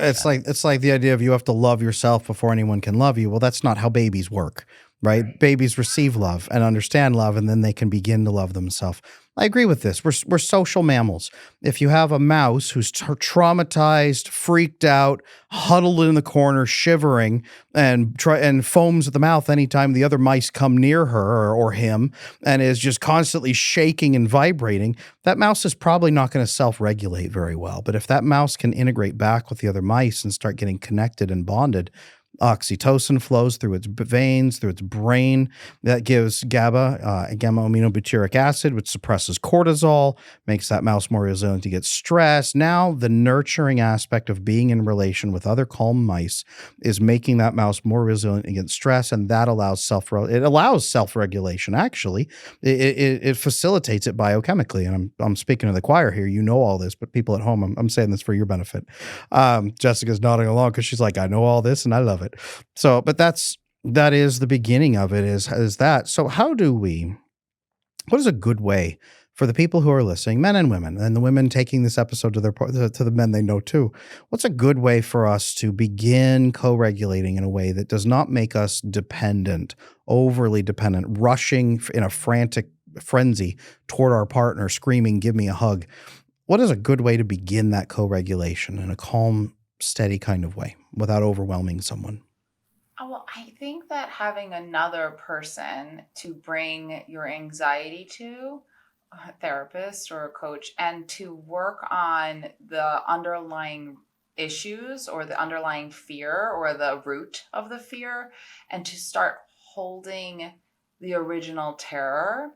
It's like the idea of you have to love yourself before anyone can love you. Well, that's not how babies work, right? Babies receive love and understand love, and then they can begin to love themselves. I agree with this. We're social mammals. If you have a mouse who's traumatized, freaked out, huddled in the corner, shivering, and foams at the mouth anytime the other mice come near her or him, and is just constantly shaking and vibrating, that mouse is probably not going to self-regulate very well. But if that mouse can integrate back with the other mice and start getting connected and bonded, oxytocin flows through its veins, through its brain. That gives GABA, gamma-aminobutyric acid, which suppresses cortisol, makes that mouse more resilient to get stressed. Now, the nurturing aspect of being in relation with other calm mice is making that mouse more resilient against stress, and that allows self-regulation. Actually, it facilitates it biochemically. And I'm speaking to the choir here. You know all this, but people at home, I'm saying this for your benefit. Jessica's nodding along because she's like, I know all this and I love it. So, but that is the beginning of it is that. So what is a good way for the people who are listening, men and women, and the women taking this episode to the men they know too? What's a good way for us to begin co-regulating in a way that does not make us dependent, overly dependent, rushing in a frantic frenzy toward our partner, screaming, give me a hug? What is a good way to begin that co-regulation in a calm, steady kind of way without overwhelming someone? Oh, well, I think that having another person to bring your anxiety to, a therapist or a coach, and to work on the underlying issues or the underlying fear or the root of the fear, and to start holding the original terror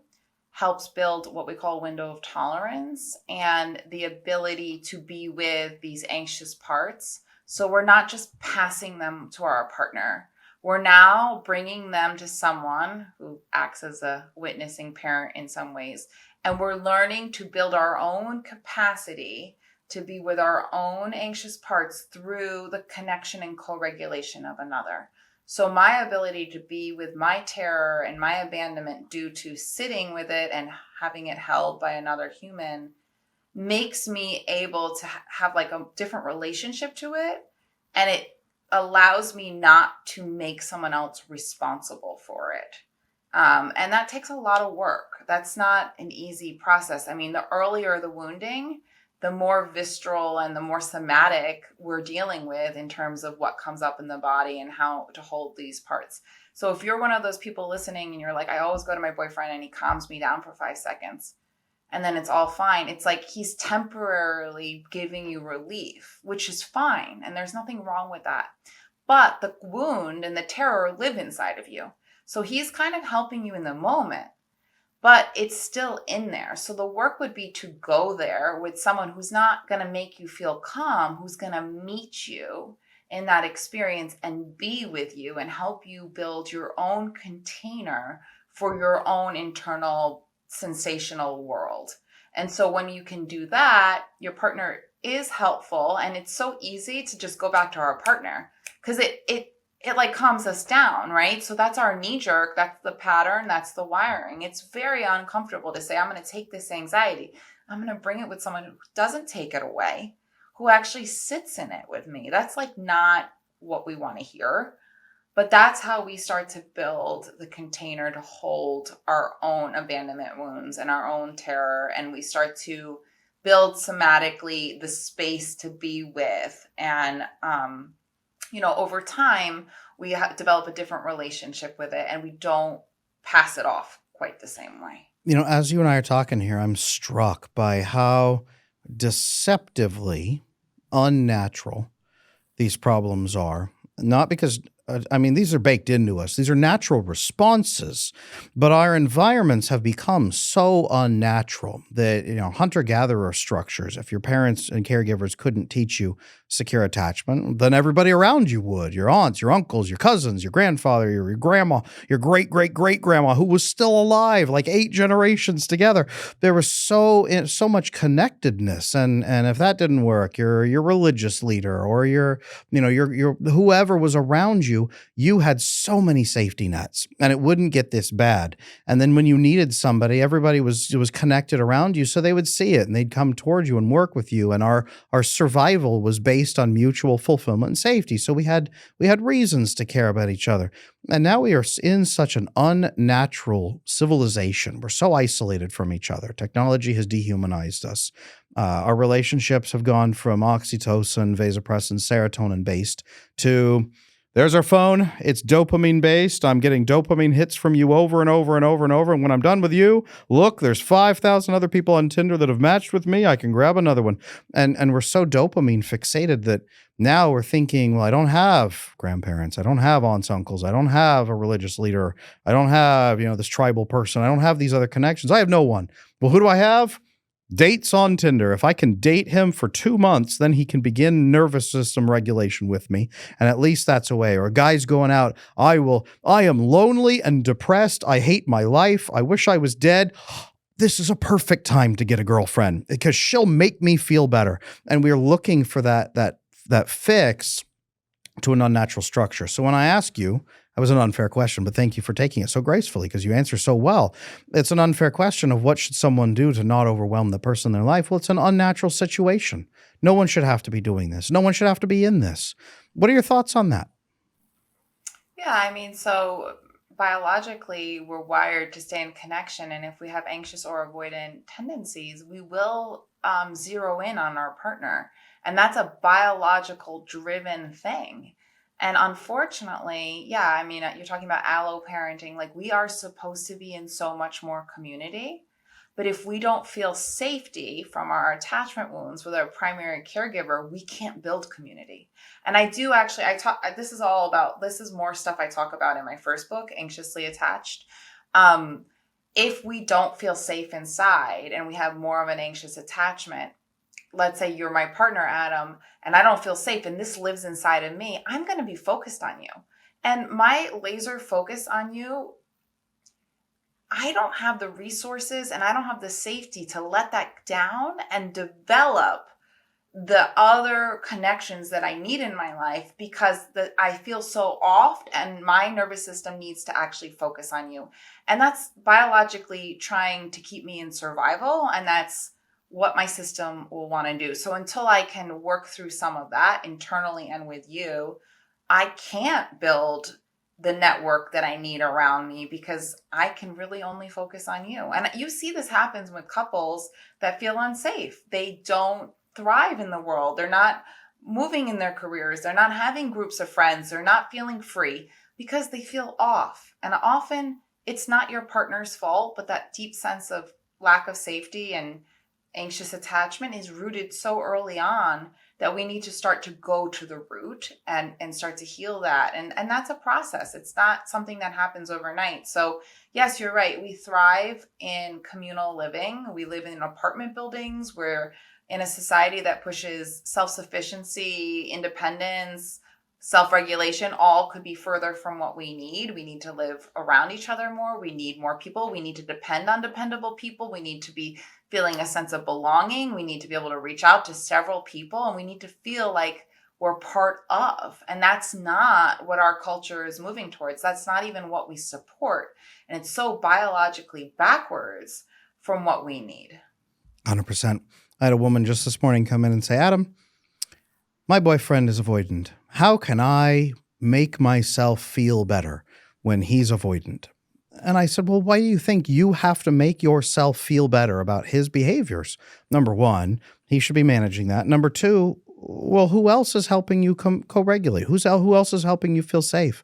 helps build what we call a window of tolerance and the ability to be with these anxious parts. So we're not just passing them to our partner, we're now bringing them to someone who acts as a witnessing parent in some ways. And we're learning to build our own capacity to be with our own anxious parts through the connection and co regulation of another. So, my ability to be with my terror and my abandonment due to sitting with it and having it held by another human makes me able to have like a different relationship to it. And it allows me not to make someone else responsible for it. And that takes a lot of work. That's not an easy process. I mean, the earlier the wounding, the more visceral and the more somatic we're dealing with in terms of what comes up in the body and how to hold these parts. So if you're one of those people listening and you're like, I always go to my boyfriend and he calms me down for 5 seconds and then it's all fine. It's like he's temporarily giving you relief, which is fine. And there's nothing wrong with that. But the wound and the terror live inside of you. So he's kind of helping you in the moment, but it's still in there. So the work would be to go there with someone who's not going to make you feel calm, who's going to meet you in that experience and be with you and help you build your own container for your own internal sensational world. And so when you can do that, your partner is helpful, and it's so easy to just go back to our partner because it like calms us down, right? So that's our knee jerk, that's the pattern, that's the wiring. It's very uncomfortable to say, I'm going to take this anxiety, I'm going to bring it with someone who doesn't take it away, who actually sits in it with me. That's like not what we want to hear. But that's how we start to build the container to hold our own abandonment wounds and our own terror. And we start to build somatically the space to be with. And, over time, we develop a different relationship with it and we don't pass it off quite the same way. As you and I are talking here, I'm struck by how deceptively unnatural these problems are. Not because, these are baked into us. These are natural responses, but our environments have become so unnatural that, hunter-gatherer structures, if your parents and caregivers couldn't teach you secure attachment, then everybody around you would. Your aunts, your uncles, your cousins, your grandfather, your grandma, your great-great-great-grandma, who was still alive, like 8 generations together. There was so much connectedness. And if that didn't work, your religious leader or your whoever was around you, you had so many safety nets and it wouldn't get this bad. And then when you needed somebody, everybody was connected around you. So they would see it and they'd come towards you and work with you. And our survival was based on mutual fulfillment and safety. So we had reasons to care about each other. And now we are in such an unnatural civilization. We're so isolated from each other. Technology has dehumanized us. Our relationships have gone from oxytocin, vasopressin, serotonin based to there's our phone. It's dopamine based. I'm getting dopamine hits from you over and over and over and over. And when I'm done with you, look, there's 5,000 other people on Tinder that have matched with me. I can grab another one. And we're so dopamine fixated that now we're thinking, well, I don't have grandparents. I don't have aunts, uncles. I don't have a religious leader. I don't have, this tribal person. I don't have these other connections. I have no one. Well, who do I have? Dates on Tinder. If I can date him for 2 months, then he can begin nervous system regulation with me. And at least that's a way. Or a guy's going out. I am lonely and depressed. I hate my life. I wish I was dead. This is a perfect time to get a girlfriend because she'll make me feel better. And we're looking for that fix to an unnatural structure. So when I ask you, that was an unfair question, but thank you for taking it so gracefully because you answer so well. It's an unfair question of what should someone do to not overwhelm the person in their life. Well, it's an unnatural situation. No one should have to be doing this. No one should have to be in this. What are your thoughts on that? Yeah, so biologically, we're wired to stay in connection. And if we have anxious or avoidant tendencies, we will zero in on our partner. And that's a biological driven thing. And unfortunately, yeah, I mean, you're talking about allo parenting. Like, we are supposed to be in so much more community. But if we don't feel safety from our attachment wounds with our primary caregiver, we can't build community. And I do actually, this is more stuff I talk about in my first book, Anxiously Attached. Um, if we don't feel safe inside and we have more of an anxious attachment, let's say you're my partner, Adam, and I don't feel safe and this lives inside of me, I'm going to be focused on you. And my laser focus on you, I don't have the resources and I don't have the safety to let that down and develop the other connections that I need in my life, because I feel so off and my nervous system needs to actually focus on you. And that's biologically trying to keep me in survival. And that's what my system will want to do. So until I can work through some of that internally and with you, I can't build the network that I need around me, because I can really only focus on you. And you see this happens with couples that feel unsafe. They don't thrive in the world. They're not moving in their careers. They're not having groups of friends. They're not feeling free because they feel off. And often it's not your partner's fault, but that deep sense of lack of safety and anxious attachment is rooted so early on that we need to start to go to the root and start to heal that. And that's a process. It's not something that happens overnight. So yes, you're right. We thrive in communal living. We live in apartment buildings. We're in a society that pushes self-sufficiency, independence, self-regulation. All could be further from what we need. We need to live around each other more. We need more people. We need to depend on dependable people. We need to be feeling a sense of belonging. We need to be able to reach out to several people, and we need to feel like we're part of. And that's not what our culture is moving towards. That's not even what we support. And it's so biologically backwards from what we need. 100%. I had a woman just this morning come in and say, Adam, my boyfriend is avoidant. How can I make myself feel better when he's avoidant? And I said, well, why do you think you have to make yourself feel better about his behaviors? Number one, he should be managing that. Number two, well, who else is helping you co-regulate? Who else is helping you feel safe?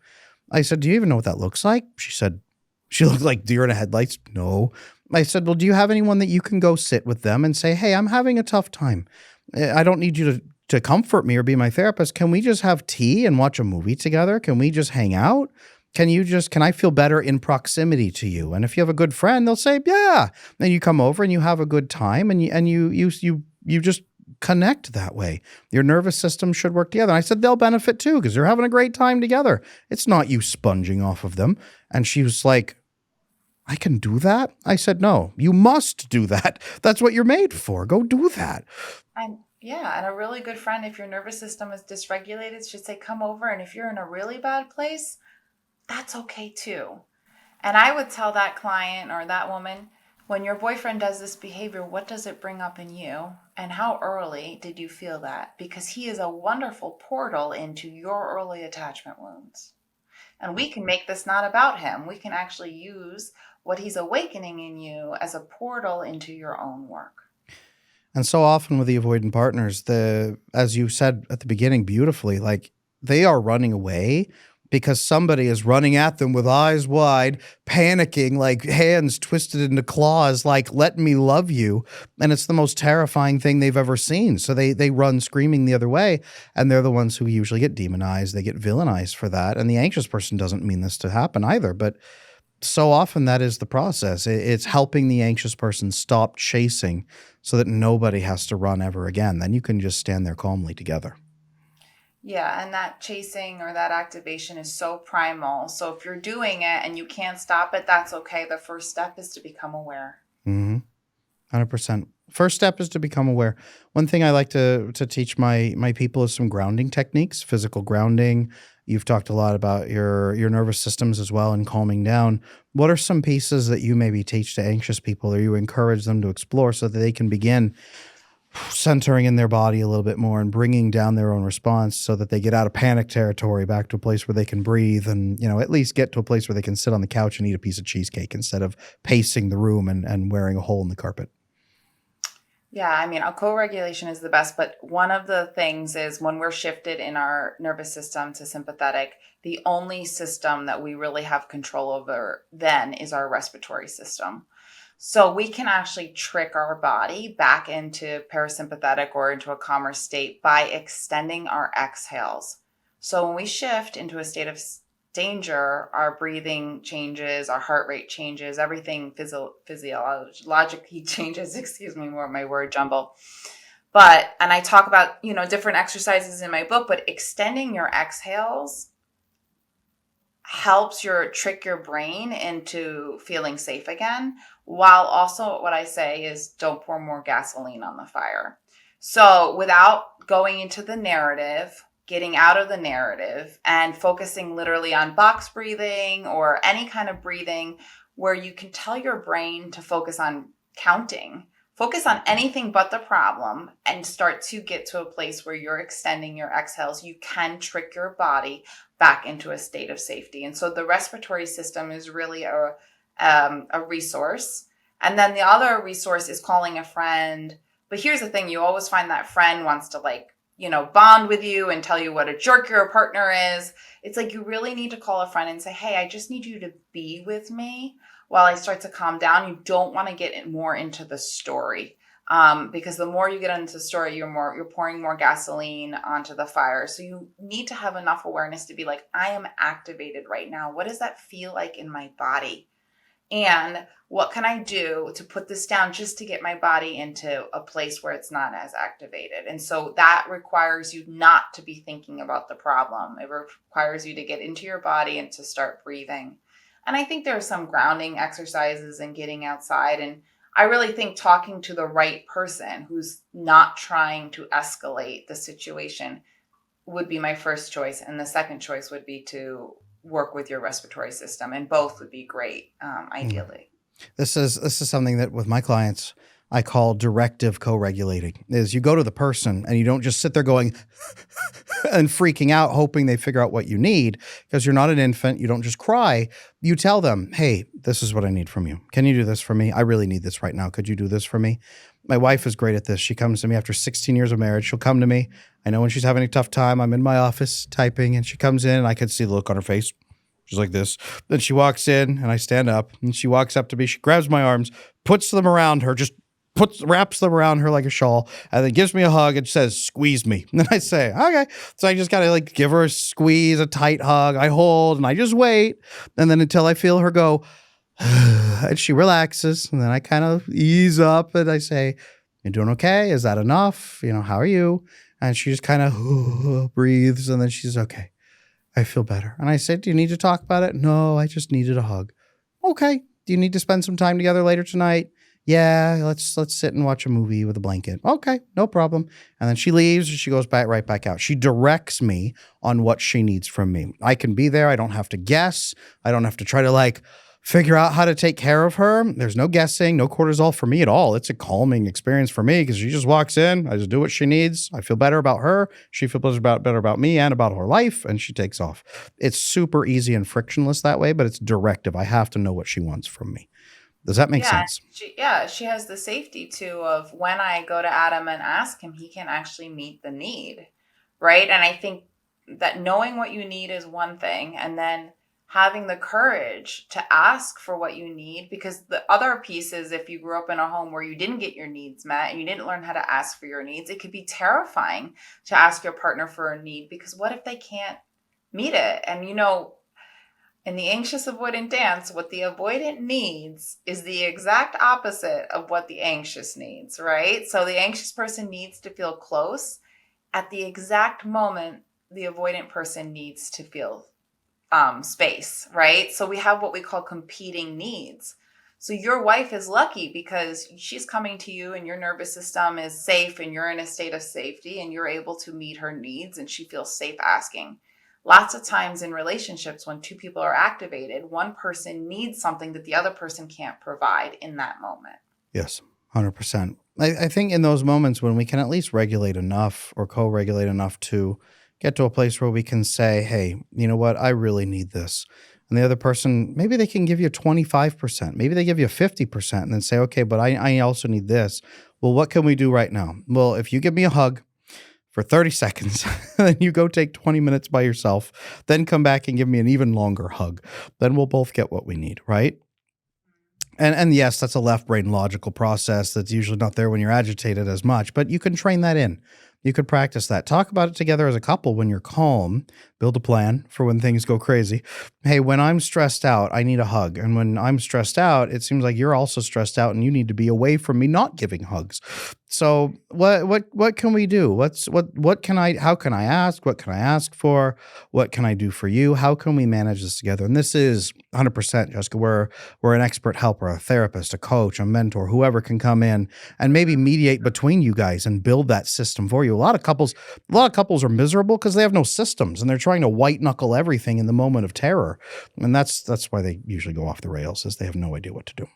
I said, do you even know what that looks like? She said, she looked like deer in the headlights. No. I said, well, do you have anyone that you can go sit with them and say, hey, I'm having a tough time. I don't need you to comfort me or be my therapist. Can we just have tea and watch a movie together? Can we just hang out? Can I feel better in proximity to you? And if you have a good friend, they'll say, yeah. Then you come over and you have a good time and you just connect that way. Your nervous system should work together. And I said, they'll benefit too, because they're having a great time together. It's not you sponging off of them. And she was like, I can do that? I said, no, you must do that. That's what you're made for. Go do that. And a really good friend, if your nervous system is dysregulated, should say, come over. And if you're in a really bad place, that's okay too. And I would tell that client or that woman, when your boyfriend does this behavior, what does it bring up in you? And how early did you feel that? Because he is a wonderful portal into your early attachment wounds. And we can make this not about him. We can actually use what he's awakening in you as a portal into your own work. And so often with the avoidant partners, as you said at the beginning beautifully, like they are running away because somebody is running at them with eyes wide, panicking, like hands twisted into claws, like, let me love you. And it's the most terrifying thing they've ever seen. So they run screaming the other way, and they're the ones who usually get demonized. They get villainized for that. And the anxious person doesn't mean this to happen either, but so often that is the process. It's helping the anxious person stop chasing so that nobody has to run ever again. Then you can just stand there calmly together. Yeah, and that chasing or that activation is so primal. So if you're doing it and you can't stop it, that's okay. The first step is to become aware. 100%. First step is to become aware. One thing I like to teach my people is some grounding techniques, physical grounding. You've talked a lot about your nervous systems as well and calming down. What are some pieces that you maybe teach to anxious people or you encourage them to explore so that they can begin centering in their body a little bit more and bringing down their own response so that they get out of panic territory back to a place where they can breathe and, at least get to a place where they can sit on the couch and eat a piece of cheesecake instead of pacing the room and wearing a hole in the carpet? Yeah, I mean, a co-regulation is the best, but one of the things is when we're shifted in our nervous system to sympathetic, the only system that we really have control over then is our respiratory system. So we can actually trick our body back into parasympathetic or into a calmer state by extending our exhales. So when we shift into a state of danger, our breathing changes, our heart rate changes, everything physiologically changes. Excuse me, more my word jumble. But, and I talk about, different exercises in my book, but extending your exhales helps trick your brain into feeling safe again, while also what I say is don't pour more gasoline on the fire. So without going into the narrative, getting out of the narrative and focusing literally on box breathing or any kind of breathing where you can tell your brain to focus on counting, focus on anything but the problem, and start to get to a place where you're extending your exhales, you can trick your body back into a state of safety. And so the respiratory system is really a resource. And then the other resource is calling a friend. But here's the thing, you always find that friend wants to bond with you and tell you what a jerk your partner is. It's like you really need to call a friend and say, hey, I just need you to be with me while I start to calm down. You don't want to get more into the story. Because the more you get into the story, you're pouring more gasoline onto the fire. So you need to have enough awareness to be like, I am activated right now. What does that feel like in my body? And what can I do to put this down just to get my body into a place where it's not as activated? And so that requires you not to be thinking about the problem. It requires you to get into your body and to start breathing. And I think there are some grounding exercises and getting outside. And I really think talking to the right person who's not trying to escalate the situation would be my first choice. And the second choice would be to work with your respiratory system, and both would be great, ideally. This is something that with my clients I call directive co-regulating. Is you go to the person and you don't just sit there going and freaking out hoping they figure out what you need, because you're not an infant. You don't just cry. You tell them, hey, this is what I need from you. Can you do this for me? I really need this right now. Could you do this for me? My wife is great at this. She comes to me after 16 years of marriage. She'll come to me. I know when she's having a tough time, I'm in my office typing and she comes in and I can see the look on her face. She's like this. Then she walks in and I stand up and she walks up to me. She grabs my arms, puts them around her, just wraps them around her like a shawl, and then gives me a hug and says, squeeze me. And then I say, okay. So I just got to give her a squeeze, a tight hug. I hold and I just wait. And then until I feel her go, and she relaxes. And then I kind of ease up and I say, you doing okay? Is that enough? How are you? And she just kind of breathes. And then she's okay. I feel better. And I said, do you need to talk about it? No, I just needed a hug. Okay. Do you need to spend some time together later tonight? Yeah, let's sit and watch a movie with a blanket. Okay, no problem. And then she leaves and she goes right back out. She directs me on what she needs from me. I can be there. I don't have to guess. I don't have to try to figure out how to take care of her. There's no guessing, no cortisol for me at all. It's a calming experience for me because she just walks in. I just do what she needs. I feel better about her. She feels better about me and about her life, and she takes off. It's super easy and frictionless that way, but it's directive. I have to know what she wants from me. Does that make sense? She has the safety too of when I go to Adam and ask him, he can actually meet the need, right? And I think that knowing what you need is one thing, and then having the courage to ask for what you need, because the other piece is if you grew up in a home where you didn't get your needs met and you didn't learn how to ask for your needs, it could be terrifying to ask your partner for a need, because what if they can't meet it? And in the anxious avoidant dance, what the avoidant needs is the exact opposite of what the anxious needs, right? So the anxious person needs to feel close. At the exact moment, the avoidant person needs to feel space, right? So we have what we call competing needs. So your wife is lucky because she's coming to you and your nervous system is safe and you're in a state of safety and you're able to meet her needs and she feels safe asking. Lots of times in relationships, when two people are activated, one person needs something that the other person can't provide in that moment. Yes, 100%. I think in those moments when we can at least regulate enough or co-regulate enough to get to a place where we can say, hey, you know what? I really need this. And the other person, maybe they can give you 25%, maybe they give you 50% and then say, okay, but I also need this. Well, what can we do right now? Well, if you give me a hug for 30 seconds, then you go take 20 minutes by yourself, then come back and give me an even longer hug. Then we'll both get what we need, right? And yes, that's a left brain logical process that's usually not there when you're agitated as much, but you can train that in. You could practice that. Talk about it together as a couple when you're calm. Build a plan for when things go crazy. Hey, when I'm stressed out, I need a hug. And when I'm stressed out, it seems like you're also stressed out and you need to be away from me not giving hugs. So what can we do? What can I how can I ask? What can I ask for? What can I do for you? How can we manage this together? And this is 100%, Jessica. We're an expert helper, a therapist, a coach, a mentor, whoever can come in and maybe mediate between you guys and build that system for you. A lot of couples are miserable because they have no systems and they're trying to white knuckle everything in the moment of terror. And that's why they usually go off the rails, is they have no idea what to do.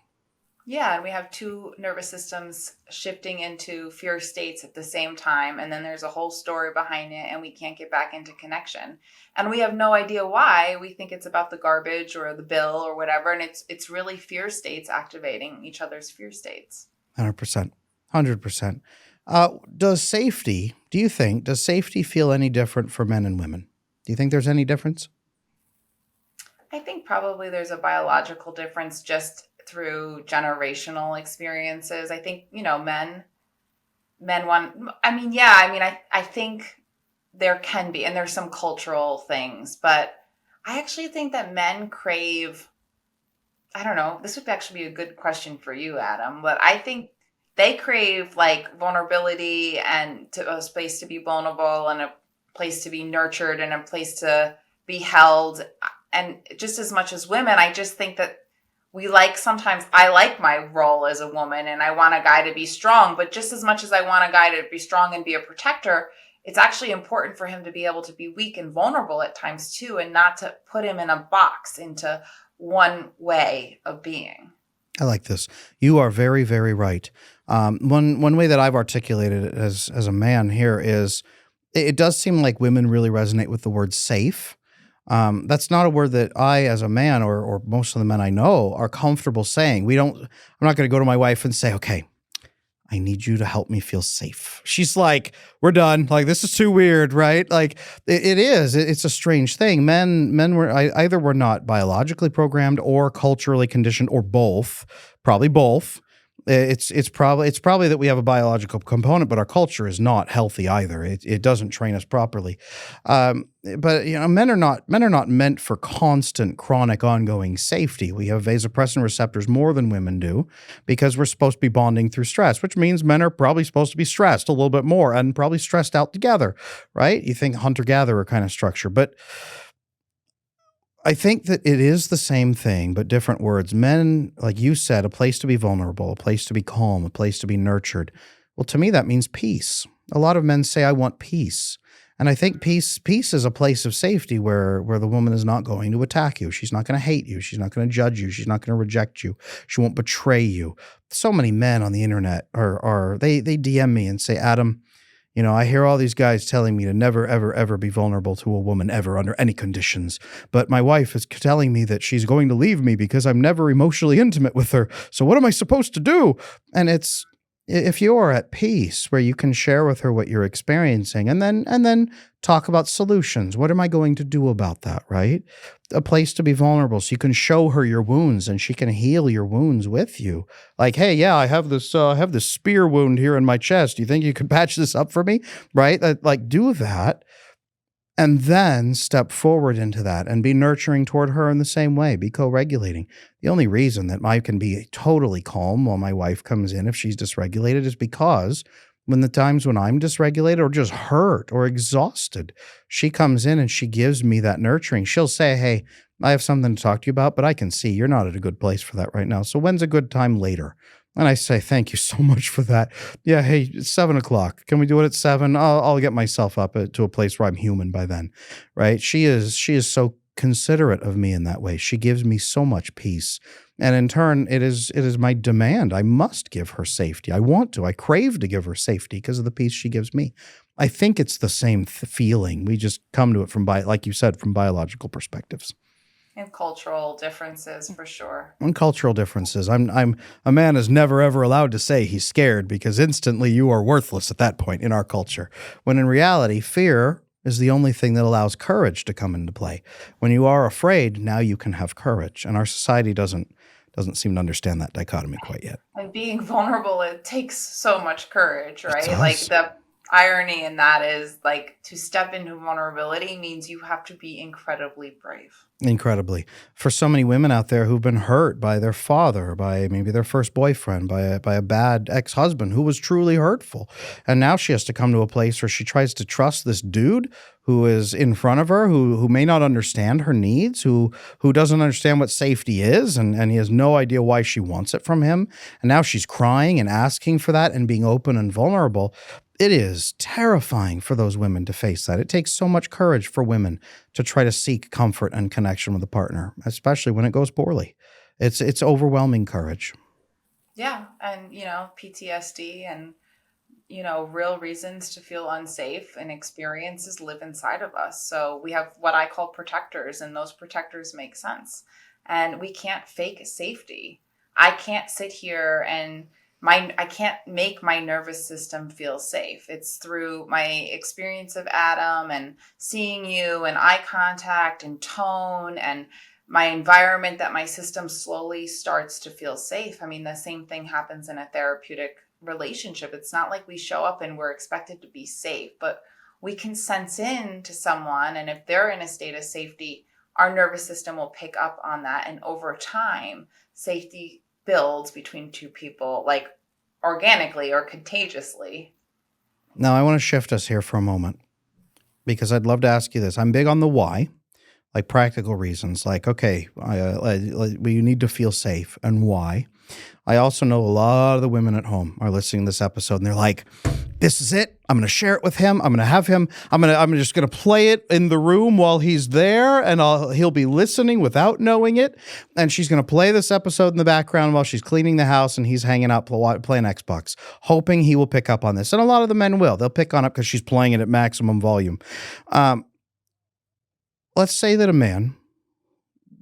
Yeah, and we have two nervous systems shifting into fear states at the same time. And then there's a whole story behind it, and we can't get back into connection. And we have no idea why. We think it's about the garbage or the bill or whatever. And it's really fear states activating each other's fear states. 100%. 100%. Does safety feel any different for men and women? Do you think there's any difference? I think probably there's a biological difference just through generational experiences. I think, men want, I think there can be, and there's some cultural things, but I actually think that men crave, I don't know, this would actually be a good question for you, Adam, but I think they crave like vulnerability and a space to be vulnerable and a place to be nurtured and a place to be held. And just as much as women, I just think that sometimes I like my role as a woman and I want a guy to be strong, but just as much as I want a guy to be strong and be a protector, it's actually important for him to be able to be weak and vulnerable at times too, and not to put him in a box into one way of being. I like this. You are very, very right. One way that I've articulated it as a man here is it does seem like women really resonate with the word safe. That's not a word that I, as a man, or most of the men I know, are comfortable saying. I'm not going to go to my wife and say, okay, I need you to help me feel safe. She's like, we're done. Like, this is too weird, right? Like, it is. It's a strange thing. Men were either were not biologically programmed or culturally conditioned, or both. Probably both. It's probably that we have a biological component, but our culture is not healthy either. It doesn't train us properly. But men are not meant for constant, chronic, ongoing safety. We have vasopressin receptors more than women do because we're supposed to be bonding through stress, which means men are probably supposed to be stressed a little bit more and probably stressed out together, right? You think hunter-gatherer kind of structure, but I think that it is the same thing, but different words. Men, like you said, a place to be vulnerable, a place to be calm, a place to be nurtured. Well, to me, that means peace. A lot of men say, I want peace. And I think peace is a place of safety where the woman is not going to attack you. She's not going to hate you. She's not going to judge you. She's not going to reject you. She won't betray you. So many men on the internet they DM me and say, Adam, I hear all these guys telling me to never, ever, ever be vulnerable to a woman ever under any conditions. But my wife is telling me that she's going to leave me because I'm never emotionally intimate with her. So what am I supposed to do? And it's, if you are at peace where you can share with her what you're experiencing and then talk about solutions. What am I going to do about that, right? A place to be vulnerable so you can show her your wounds and she can heal your wounds with you. Like, hey, yeah, I have this spear wound here in my chest. Do you think you could patch this up for me? Right? Do that. And then step forward into that and be nurturing toward her in the same way. Be co-regulating. The only reason that I can be totally calm while my wife comes in if she's dysregulated is because when the times when I'm dysregulated or just hurt or exhausted, she comes in and she gives me that nurturing. She'll say, hey, I have something to talk to you about, but I can see you're not at a good place for that right now. So when's a good time later? And I say, thank you so much for that. Yeah, hey, it's 7:00. Can we do it at 7? I'll get myself up to a place where I'm human by then, right? She is so considerate of me in that way. She gives me so much peace. And in turn, it is my demand. I must give her safety. I want to. I crave to give her safety because of the peace she gives me. I think it's the same feeling. We just come to it from, like you said, from biological perspectives. And cultural differences for sure. And cultural differences. I'm a man is never ever allowed to say he's scared because instantly you are worthless at that point in our culture. When in reality, fear is the only thing that allows courage to come into play. When you are afraid, now you can have courage. And our society doesn't seem to understand that dichotomy quite yet. And being vulnerable, it takes so much courage, It right? Like does. the irony in that is like to step into vulnerability means you have to be incredibly brave. Incredibly. For so many women out there who've been hurt by their father, by maybe their first boyfriend, by a bad ex-husband who was truly hurtful. And now she has to come to a place where she tries to trust this dude who is in front of her, who may not understand her needs, who doesn't understand what safety is, and he has no idea why she wants it from him. And now she's crying and asking for that and being open and vulnerable. It is terrifying for those women to face that. It takes so much courage for women to try to seek comfort and connection with a partner, especially when it goes poorly. It's overwhelming courage. Yeah. And, PTSD and, real reasons to feel unsafe and experiences live inside of us. So we have what I call protectors, and those protectors make sense. And we can't fake safety. I can't sit here and I can't make my nervous system feel safe. It's through my experience of Adam and seeing you and eye contact and tone and my environment that my system slowly starts to feel safe. I mean, the same thing happens in a therapeutic relationship. It's not like we show up and we're expected to be safe, but we can sense in to someone. And if they're in a state of safety, our nervous system will pick up on that. And over time, safety builds between two people, like organically or contagiously. Now, I want to shift us here for a moment because I'd love to ask you this. I'm big on the why, like practical reasons, like, okay, you need to feel safe and why. I also know a lot of the women at home are listening to this episode and they're like, this is it. I'm going to share it with him. I'm going to have him. I'm just going to play it in the room while he's there and he'll be listening without knowing it. And she's going to play this episode in the background while she's cleaning the house and he's hanging out playing Xbox, hoping he will pick up on this. And a lot of the men will. They'll pick on it because she's playing it at maximum volume. Let's say that a man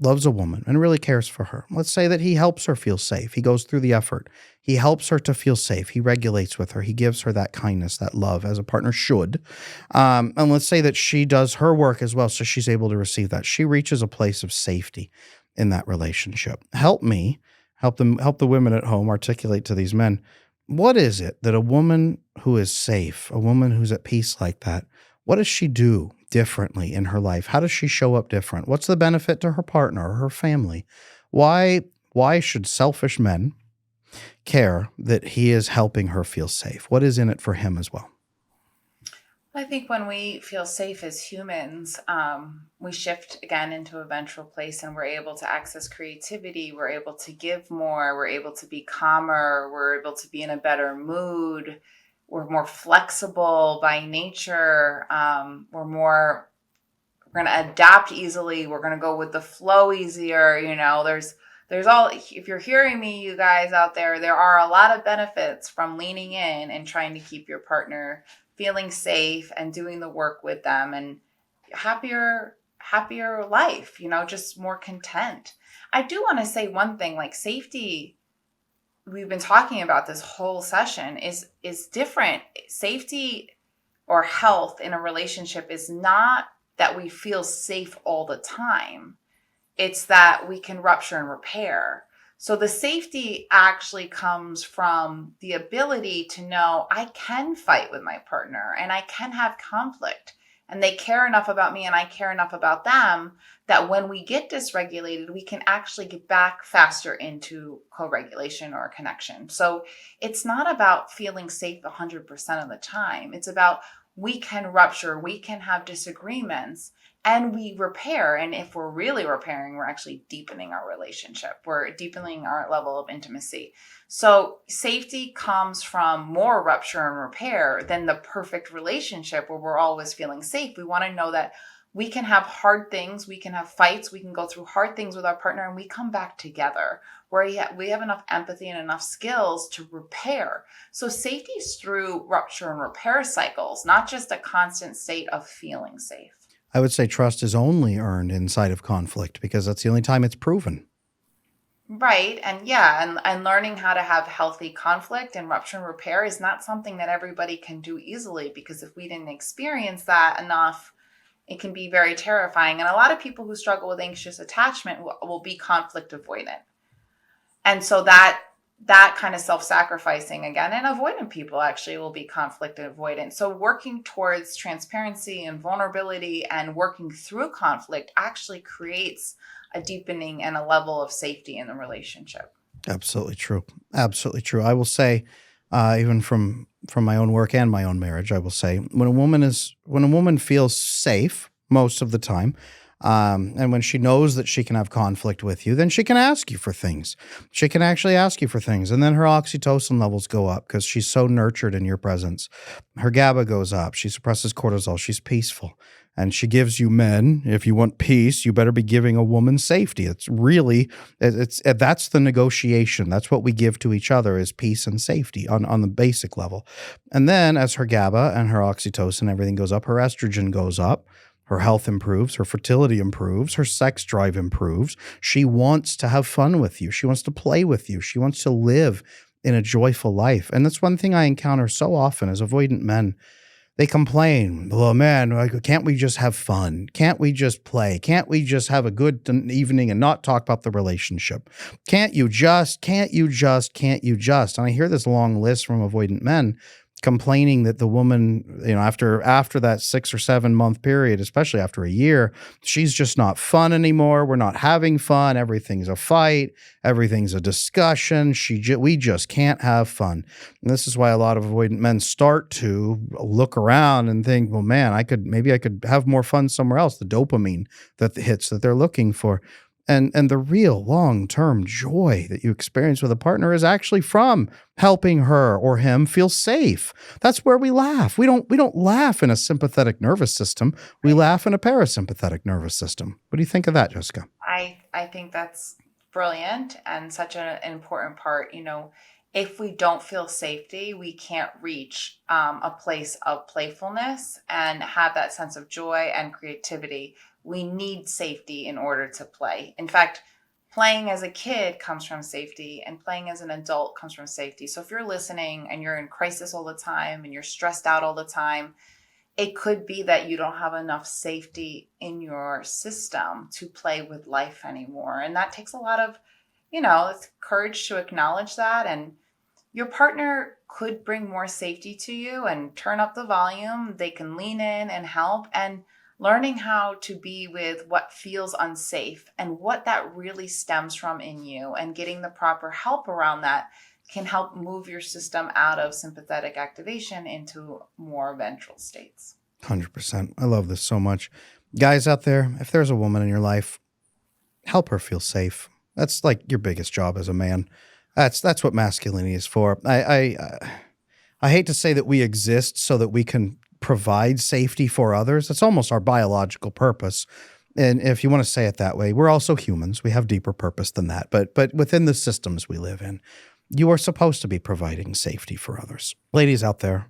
loves a woman and really cares for her. Let's say that he helps her feel safe. He goes through the effort. He helps her to feel safe. He regulates with her. He gives her that kindness, that love, as a partner should. And let's say that she does her work as well, so she's able to receive that. She reaches a place of safety in that relationship. Help the women at home articulate to these men, what is it that a woman who is safe, a woman who's at peace like that, what does she do differently in her life? How does she show up different? What's the benefit to her partner or her family? Why should selfish men care that he is helping her feel safe? What is in it for him as well? I think when we feel safe as humans, we shift again into a ventral place and we're able to access creativity. We're able to give more. We're able to be calmer. We're able to be in a better mood. We're more flexible by nature. We're going to adapt easily. We're going to go with the flow easier. There's all, if you're hearing me, you guys out there are a lot of benefits from leaning in and trying to keep your partner feeling safe and doing the work with them and happier life, just more content. I do want to say one thing, like safety, we've been talking about this whole session is different. Safety or health in a relationship is not that we feel safe all the time. It's that we can rupture and repair. So the safety actually comes from the ability to know I can fight with my partner and I can have conflict and they care enough about me and I care enough about them that when we get dysregulated, we can actually get back faster into co-regulation or connection. So it's not about feeling safe 100% of the time. It's about we can rupture, we can have disagreements, and we repair. And if we're really repairing, we're actually deepening our relationship. We're deepening our level of intimacy. So safety comes from more rupture and repair than the perfect relationship where we're always feeling safe. We want to know that we can have hard things, we can have fights, we can go through hard things with our partner, and we come back together where we have enough empathy and enough skills to repair. So safety is through rupture and repair cycles, not just a constant state of feeling safe. I would say trust is only earned inside of conflict because that's the only time it's proven. Right. And yeah, and learning how to have healthy conflict and rupture and repair is not something that everybody can do easily, because if we didn't experience that enough, it can be very terrifying. And a lot of people who struggle with anxious attachment will be conflict avoidant. And so that kind of self-sacrificing again, and avoidant people actually will be conflict avoidant. So working towards transparency and vulnerability and working through conflict actually creates a deepening and a level of safety in the relationship. Absolutely true. Absolutely true. I will say, even from my own work and my own marriage, I will say when a woman feels safe most of the time, and when she knows that she can have conflict with you, then she can ask you for things. She can actually ask you for things, and then her oxytocin levels go up because she's so nurtured in your presence. Her GABA goes up. She suppresses cortisol. She's peaceful. And she gives you men, if you want peace, you better be giving a woman safety. It's really, that's the negotiation. That's what we give to each other is peace and safety on the basic level. And then as her GABA and her oxytocin, everything goes up, her estrogen goes up, her health improves, her fertility improves, her sex drive improves. She wants to have fun with you. She wants to play with you. She wants to live in a joyful life. And that's one thing I encounter so often as avoidant men. They complain, well, man, like, can't we just have fun? Can't we just play? Can't we just have a good evening and not talk about the relationship? Can't you just, can't you just, can't you just? And I hear this long list from avoidant men complaining that the woman, after that 6 or 7 month period, especially after a year, she's just not fun anymore. We're not having fun. Everything's a fight. Everything's a discussion. We just can't have fun. And this is why a lot of avoidant men start to look around and think, well, man, maybe I could have more fun somewhere else. The dopamine that hits that they're looking for. And the real long-term joy that you experience with a partner is actually from helping her or him feel safe. That's where we laugh. We don't laugh in a sympathetic nervous system. We laugh in a parasympathetic nervous system. What do you think of that, Jessica? I think that's brilliant and such an important part. If we don't feel safety, we can't reach a place of playfulness and have that sense of joy and creativity. We need safety in order to play. In fact, playing as a kid comes from safety, and playing as an adult comes from safety. So if you're listening and you're in crisis all the time and you're stressed out all the time, it could be that you don't have enough safety in your system to play with life anymore. And that takes a lot of, it's courage to acknowledge that. And your partner could bring more safety to you and turn up the volume. They can lean in and help. And learning how to be with what feels unsafe and what that really stems from in you and getting the proper help around that can help move your system out of sympathetic activation into more ventral states. 100%. I love this so much. Guys out there, if there's a woman in your life, help her feel safe. That's like your biggest job as a man. That's what masculinity is for. I hate to say that we exist so that we can provide safety for others. That's almost our biological purpose. And if you want to say it that way, we're also humans. We have deeper purpose than that. But within the systems we live in, you are supposed to be providing safety for others. Ladies out there,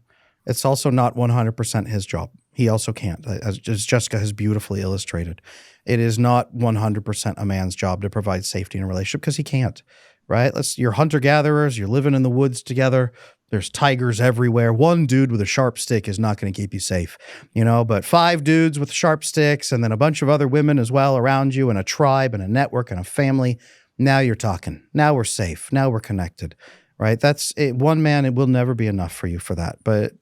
it's also not 100% his job. He also can't, as Jessica has beautifully illustrated. It is not 100% a man's job to provide safety in a relationship because he can't, right? You're hunter-gatherers. You're living in the woods together. There's tigers everywhere. One dude with a sharp stick is not going to keep you safe, but 5 dudes with sharp sticks and then a bunch of other women as well around you and a tribe and a network and a family. Now you're talking. Now we're safe. Now we're connected, right? That's it. One man, it will never be enough for you for that. But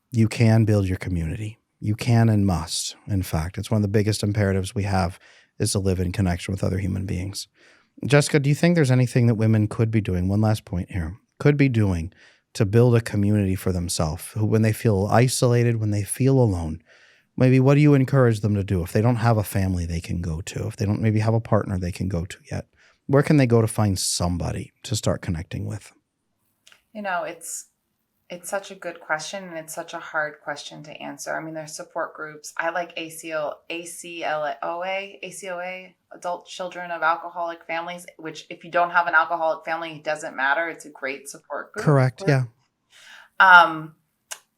you can build your community. You can and must. In fact, it's one of the biggest imperatives we have is to live in connection with other human beings. Jessica, do you think there's anything that women could be doing? One last point here. Could be doing to build a community for themselves who, when they feel isolated, when they feel alone, maybe what do you encourage them to do if they don't have a family they can go to, if they don't maybe have a partner they can go to yet? Where can they go to find somebody to start connecting with? It's such a good question, and it's such a hard question to answer. I mean, there's support groups. I like ACOA, Adult Children of Alcoholic Families, which if you don't have an alcoholic family, it doesn't matter. It's a great support group. Correct, yeah.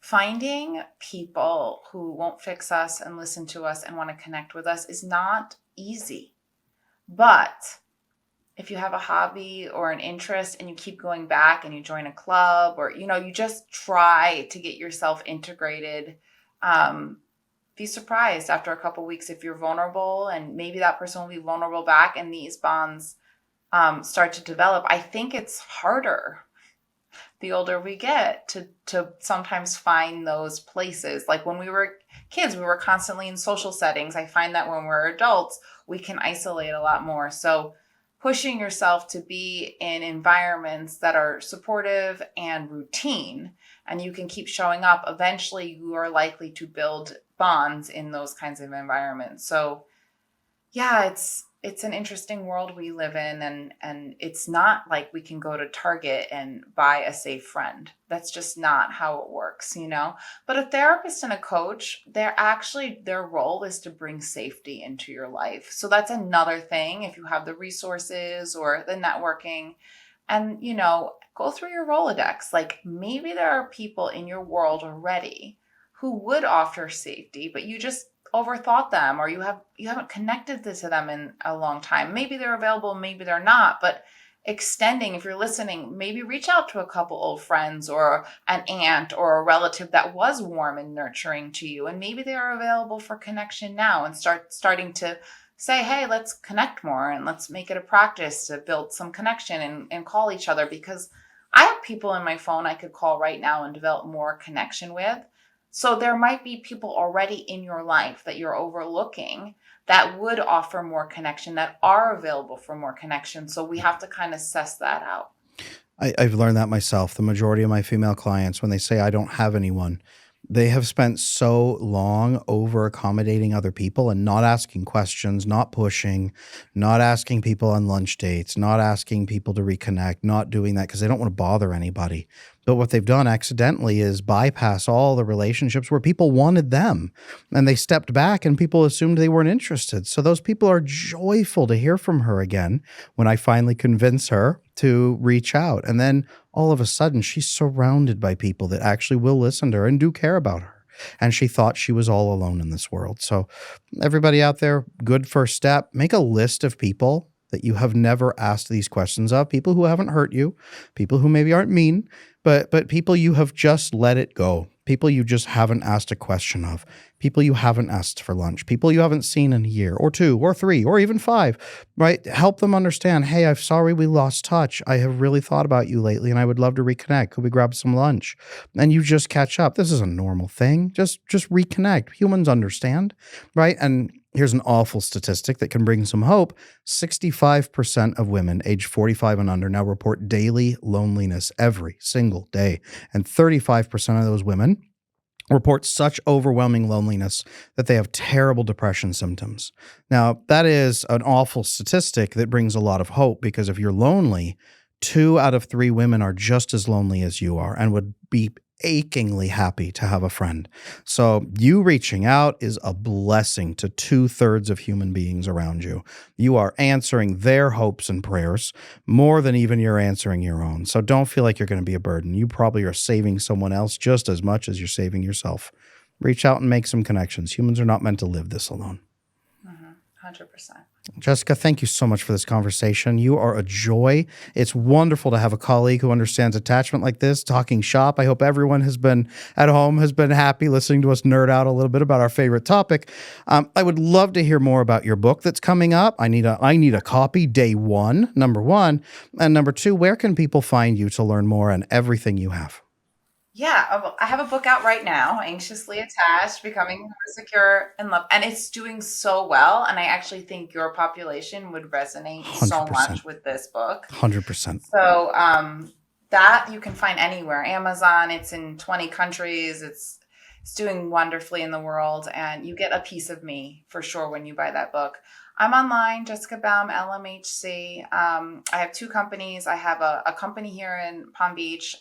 finding people who won't fix us and listen to us and want to connect with us is not easy. But if you have a hobby or an interest and you keep going back and you join a club, or, you just try to get yourself integrated, be surprised after a couple weeks if you're vulnerable, and maybe that person will be vulnerable back and these bonds start to develop. I think it's harder the older we get to sometimes find those places. Like when we were kids, we were constantly in social settings. I find that when we're adults, we can isolate a lot more. So pushing yourself to be in environments that are supportive and routine, and you can keep showing up, eventually you are likely to build bonds in those kinds of environments. So yeah, it's an interesting world we live in, and it's not like we can go to Target and buy a safe friend. That's just not how it works. But a therapist and a coach, their role is to bring safety into your life. So that's another thing. If you have the resources or the networking, and go through your Rolodex. Like maybe there are people in your world already who would offer safety, but you just overthought them, or you haven't connected to them in a long time. Maybe they're available, maybe they're not, but extending, if you're listening, maybe reach out to a couple old friends or an aunt or a relative that was warm and nurturing to you, and maybe they are available for connection now, and starting to say, hey, let's connect more and let's make it a practice to build some connection and call each other, because I have people in my phone I could call right now and develop more connection with. So there might be people already in your life that you're overlooking that would offer more connection, that are available for more connection. So we have to kind of suss that out. I've learned that myself. The majority of my female clients, when they say I don't have anyone, they have spent so long over accommodating other people and not asking questions, not pushing, not asking people on lunch dates, not asking people to reconnect, not doing that because they don't want to bother anybody. But what they've done accidentally is bypass all the relationships where people wanted them, and they stepped back and people assumed they weren't interested. So those people are joyful to hear from her again when I finally convince her to reach out. And then all of a sudden, she's surrounded by people that actually will listen to her and do care about her. And she thought she was all alone in this world. So everybody out there, good first step, make a list of people that you have never asked these questions of, people who haven't hurt you, people who maybe aren't mean, but people you have just let it go, people you just haven't asked a question of, people you haven't asked for lunch, people you haven't seen in a year or two or three or even five, right? Help them understand, hey, I'm sorry we lost touch. I have really thought about you lately and I would love to reconnect. Could we grab some lunch? And you just catch up. This is a normal thing. Just reconnect. Humans understand, right? And here's an awful statistic that can bring some hope. 65% of women age 45 and under now report daily loneliness every single day. And 35% of those women report such overwhelming loneliness that they have terrible depression symptoms. Now, that is an awful statistic that brings a lot of hope, because if you're lonely, 2 out of 3 women are just as lonely as you are and would be achingly happy to have a friend. So you reaching out is a blessing to 2/3 of human beings around you. You are answering their hopes and prayers more than even you're answering your own. So don't feel like you're going to be a burden. You probably are saving someone else just as much as you're saving yourself. Reach out and make some connections. Humans are not meant to live this alone. 100%. Jessica, thank you so much for this conversation. You are a joy. It's wonderful to have a colleague who understands attachment like this, talking shop. I hope everyone has been at home, has been happy listening to us nerd out a little bit about our favorite topic. I would love to hear more about your book that's coming up. I need a copy, day one, number one. And number two, where can people find you to learn more on everything you have? Yeah, I have a book out right now, Anxiously Attached, Becoming More Secure in Love, and it's doing so well. And I actually think your population would resonate so 100%. much with this book. 100%. So that you can find anywhere. Amazon, it's in 20 countries. It's doing wonderfully in the world, and you get a piece of me for sure when you buy that book. I'm online, Jessica Baum, LMHC. I have 2 companies. I have a company here in Palm Beach,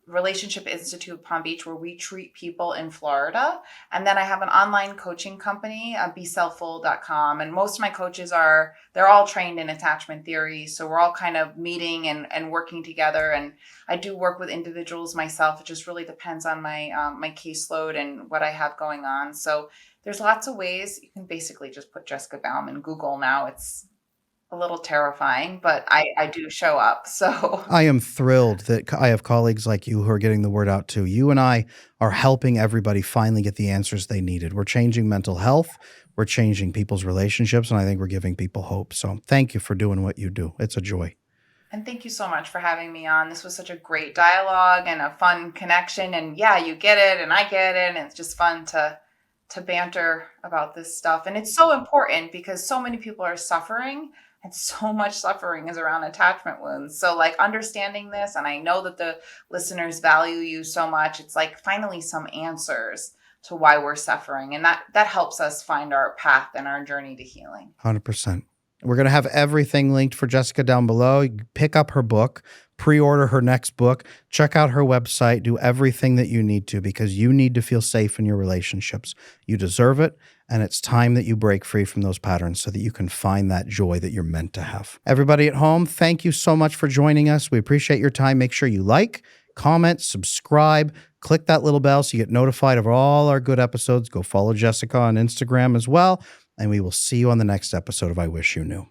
Relationship Institute Palm Beach, where we treat people in Florida. And then I have an online coaching company, beselfful.com. And most of my coaches they're all trained in attachment theory. So we're all kind of meeting and working together. And I do work with individuals myself. It just really depends on my caseload and what I have going on. So there's lots of ways. You can basically just put Jessica Baum in Google now. It's a little terrifying, but I do show up. So I am thrilled that I have colleagues like you who are getting the word out too. You and I are helping everybody finally get the answers they needed. We're changing mental health. We're changing people's relationships, and I think we're giving people hope. So thank you for doing what you do. It's a joy. And thank you so much for having me on. This was such a great dialogue and a fun connection. And yeah, you get it and I get it. And it's just fun to banter about this stuff. And it's so important because so many people are suffering and so much suffering is around attachment wounds. So like understanding this, and I know that the listeners value you so much. It's like finally some answers to why we're suffering. And that helps us find our path and our journey to healing. 100%. We're going to have everything linked for Jessica down below. You can pick up her book, pre-order her next book, check out her website, do everything that you need to because you need to feel safe in your relationships. You deserve it, and it's time that you break free from those patterns so that you can find that joy that you're meant to have. Everybody at home, thank you so much for joining us. We appreciate your time. Make sure you like, comment, subscribe, click that little bell so you get notified of all our good episodes. Go follow Jessica on Instagram as well. And we will see you on the next episode of I Wish You Knew.